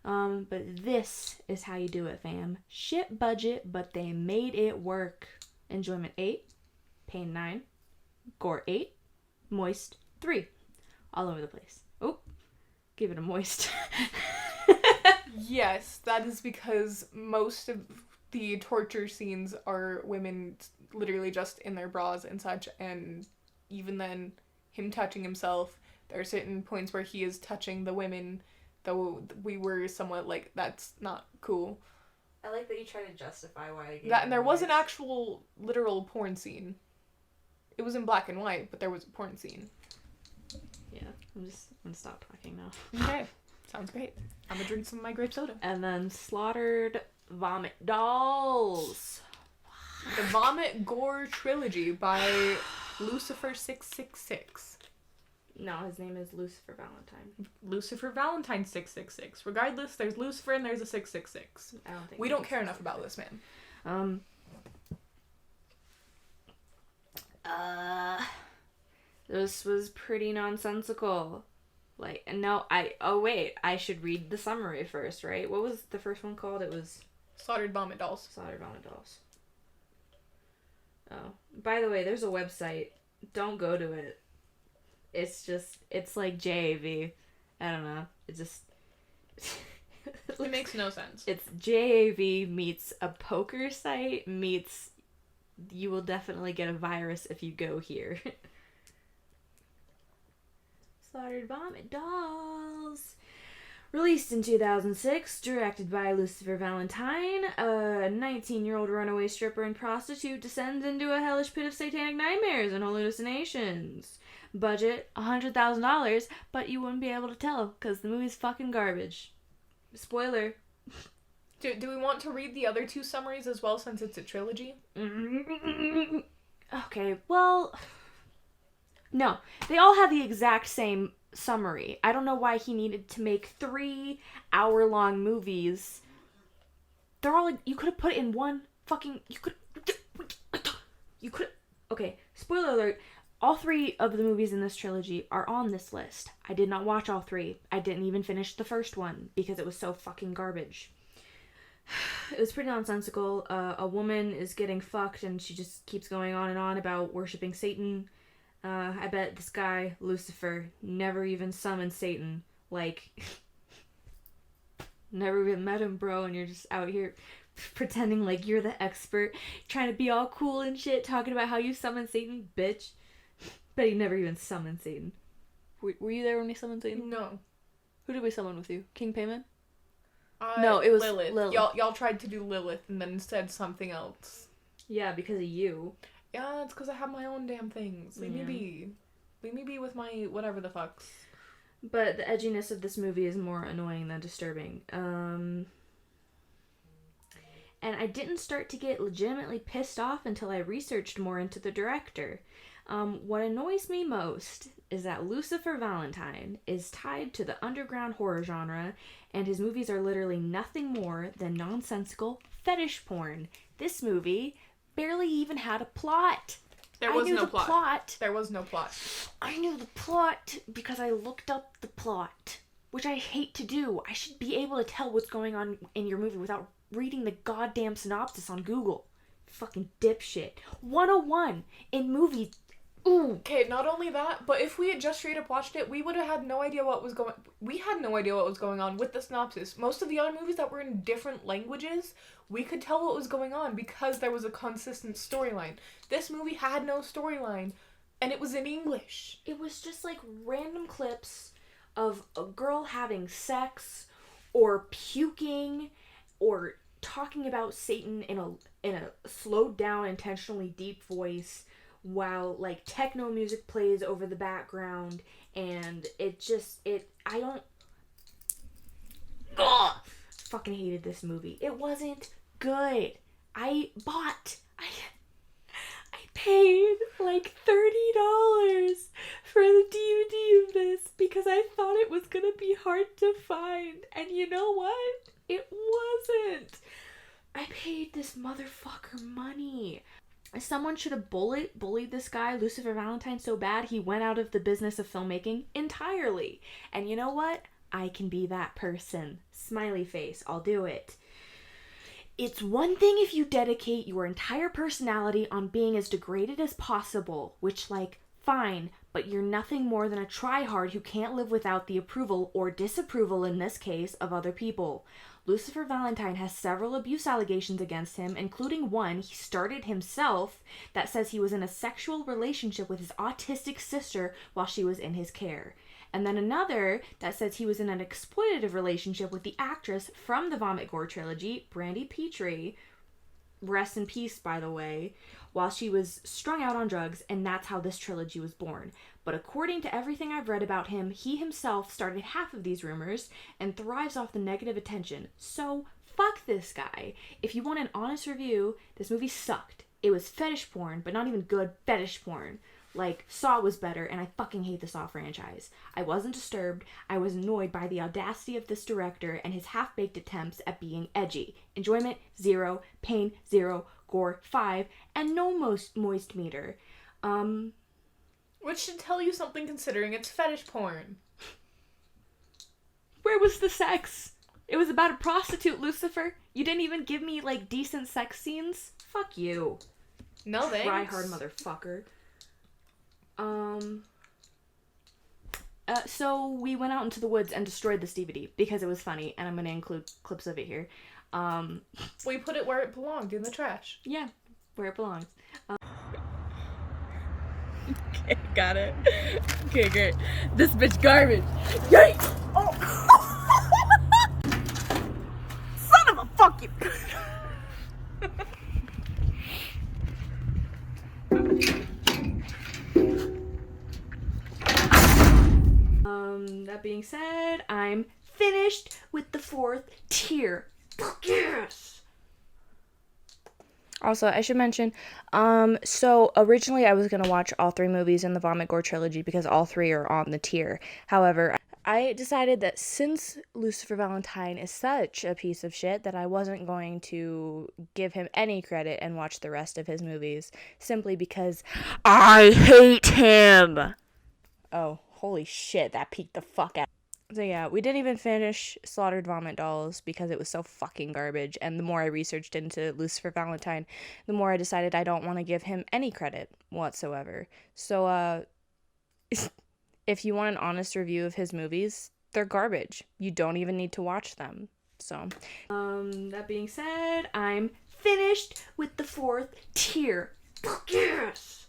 Speaker 1: But this is how you do it, fam. Shit budget, but they made it work. Enjoyment 8, pain 9, gore 8, moist 3. All over the place. Oh, give it a moist.
Speaker 2: Yes, that is because most of the torture scenes are women literally just in their bras and such, and even then, him touching himself, there are certain points where he is touching the women, though we were somewhat like, that's not cool.
Speaker 1: I like that you try to justify why I gave
Speaker 2: That, and there was an
Speaker 1: advice.
Speaker 2: actual, literal porn scene. It was in black and white, but there was a porn scene.
Speaker 1: Yeah, I'm gonna stop talking now.
Speaker 2: Okay. Sounds great. I'm gonna drink some of my grape soda.
Speaker 1: And then Slaughtered Vomit Dolls.
Speaker 2: The Vomit Gore Trilogy by Lucifer 666.
Speaker 1: No, his name is Lucifer Valentine.
Speaker 2: Lucifer Valentine 666. Regardless, there's Lucifer and there's a 666.
Speaker 1: I don't think
Speaker 2: We don't care enough about this man.
Speaker 1: This was pretty nonsensical. Like, no, I should read the summary first, right? What was the first one called? It was
Speaker 2: Slaughtered Vomit Dolls.
Speaker 1: Slaughtered Vomit Dolls. Oh, by the way, there's a website. Don't go to it. It's like JAV. I don't know. It just...
Speaker 2: It makes no sense.
Speaker 1: It's JAV meets a poker site meets... You will definitely get a virus if you go here. Slaughtered Vomit Dolls. Released in 2006, directed by Lucifer Valentine, a 19-year-old runaway stripper and prostitute descends into a hellish pit of satanic nightmares and hallucinations. Budget, $100,000, but you wouldn't be able to tell because the movie's fucking garbage. Spoiler.
Speaker 2: Do we want to read the other two summaries as well since it's a trilogy?
Speaker 1: Okay, well... No, they all have the exact same summary. I don't know why he needed to make 3-hour-long movies. They're all like, you could have put it in one fucking, you could, okay, spoiler alert, all 3 of the movies in this trilogy are on this list. I did not watch all 3. I didn't even finish the first one because it was so fucking garbage. It was pretty nonsensical. A woman is getting fucked and she just keeps going on and on about worshipping Satan. I bet this guy, Lucifer, never even summoned Satan. Like, never even met him, bro, and you're just out here pretending like you're the expert, trying to be all cool and shit, talking about how you summoned Satan, bitch. But he never even summoned Satan. Were you there when we summoned Satan?
Speaker 2: No.
Speaker 1: Who did we summon with you? King Payment?
Speaker 2: No,
Speaker 1: it was
Speaker 2: Lilith.
Speaker 1: Lilith.
Speaker 2: Y'all tried to do Lilith and then said something else.
Speaker 1: Yeah, because of you.
Speaker 2: Yeah, it's because I have my own damn things. Leave me be. Leave me be with my whatever the fucks.
Speaker 1: But the edginess of this movie is more annoying than disturbing. And I didn't start to get legitimately pissed off until I researched more into the director. What annoys me most is that Lucifer Valentine is tied to the underground horror genre, and his movies are literally nothing more than nonsensical fetish porn. This movie barely even had a plot.
Speaker 2: There was no plot.
Speaker 1: There was no plot. I knew the plot because I looked up the plot, which I hate to do. I should be able to tell what's going on in your movie without reading the goddamn synopsis on Google. Fucking dipshit. 101 in movies. Ooh.
Speaker 2: Okay, not only that, but if we had just straight up watched it, we would have had no idea what was going... We had no idea what was going on with the synopsis. Most of the other movies that were in different languages, we could tell what was going on because there was a consistent storyline. This movie had no storyline, and it was in English.
Speaker 1: It was just like random clips of a girl having sex or puking or talking about Satan in a slowed down, intentionally deep voice, while like techno music plays over the background, and I fucking hated this movie. It wasn't good. I paid like $30 for the DVD of this because I thought it was gonna be hard to find, and you know what? It wasn't. I paid this motherfucker money. Someone should have bullied this guy, Lucifer Valentine, so bad he went out of the business of filmmaking entirely. And you know what? I can be that person. Smiley face. I'll do it. It's one thing if you dedicate your entire personality on being as degraded as possible, which, like, Fine, but you're nothing more than a tryhard who can't live without the approval, or disapproval in this case, of other people. Lucifer Valentine has several abuse allegations against him, including one he started himself that says he was in a sexual relationship with his autistic sister while she was in his care. And then another that says he was in an exploitative relationship with the actress from the Vomit Gore trilogy, Brandy Petrie, rest in peace, by the way, while she was strung out on drugs, and that's how this trilogy was born. But according to everything I've read about him, he himself started half of these rumors and thrives off the negative attention. So, fuck this guy. If you want an honest review, this movie sucked. It was fetish porn, but not even good fetish porn. Like, Saw was better, and I fucking hate the Saw franchise. I wasn't disturbed. I was annoyed by the audacity of this director and his half-baked attempts at being edgy. Enjoyment, 0. Pain, 0. Gore, 5. And no moist meter.
Speaker 2: Which should tell you something considering it's fetish porn.
Speaker 1: Where was the sex? It was about a prostitute, Lucifer. You didn't even give me, like, decent sex scenes? Fuck you.
Speaker 2: No thanks.
Speaker 1: Try hard, motherfucker. So we went out into the woods and destroyed this DVD because it was funny, and I'm gonna include clips of it here.
Speaker 2: We put it where it belonged, in the trash.
Speaker 1: Yeah, where it belongs.
Speaker 4: Okay, got it. Okay, great. This bitch garbage. Yikes! Oh! Son of a fucking...
Speaker 1: That being said, I'm finished with the 4th tier. Yes! Also, I should mention, so originally I was gonna watch all 3 movies in the Vomit Gore trilogy because all 3 are on the tier. However, I decided that since Lucifer Valentine is such a piece of shit that I wasn't going to give him any credit and watch the rest of his movies simply because I hate him. Oh, holy shit, that peaked the fuck out. So yeah, we didn't even finish Slaughtered Vomit Dolls because it was so fucking garbage, and the more I researched into Lucifer Valentine, the more I decided I don't want to give him any credit whatsoever. So, if you want an honest review of his movies, they're garbage. You don't even need to watch them. So, that being said, I'm finished with the 4th tier. Yes!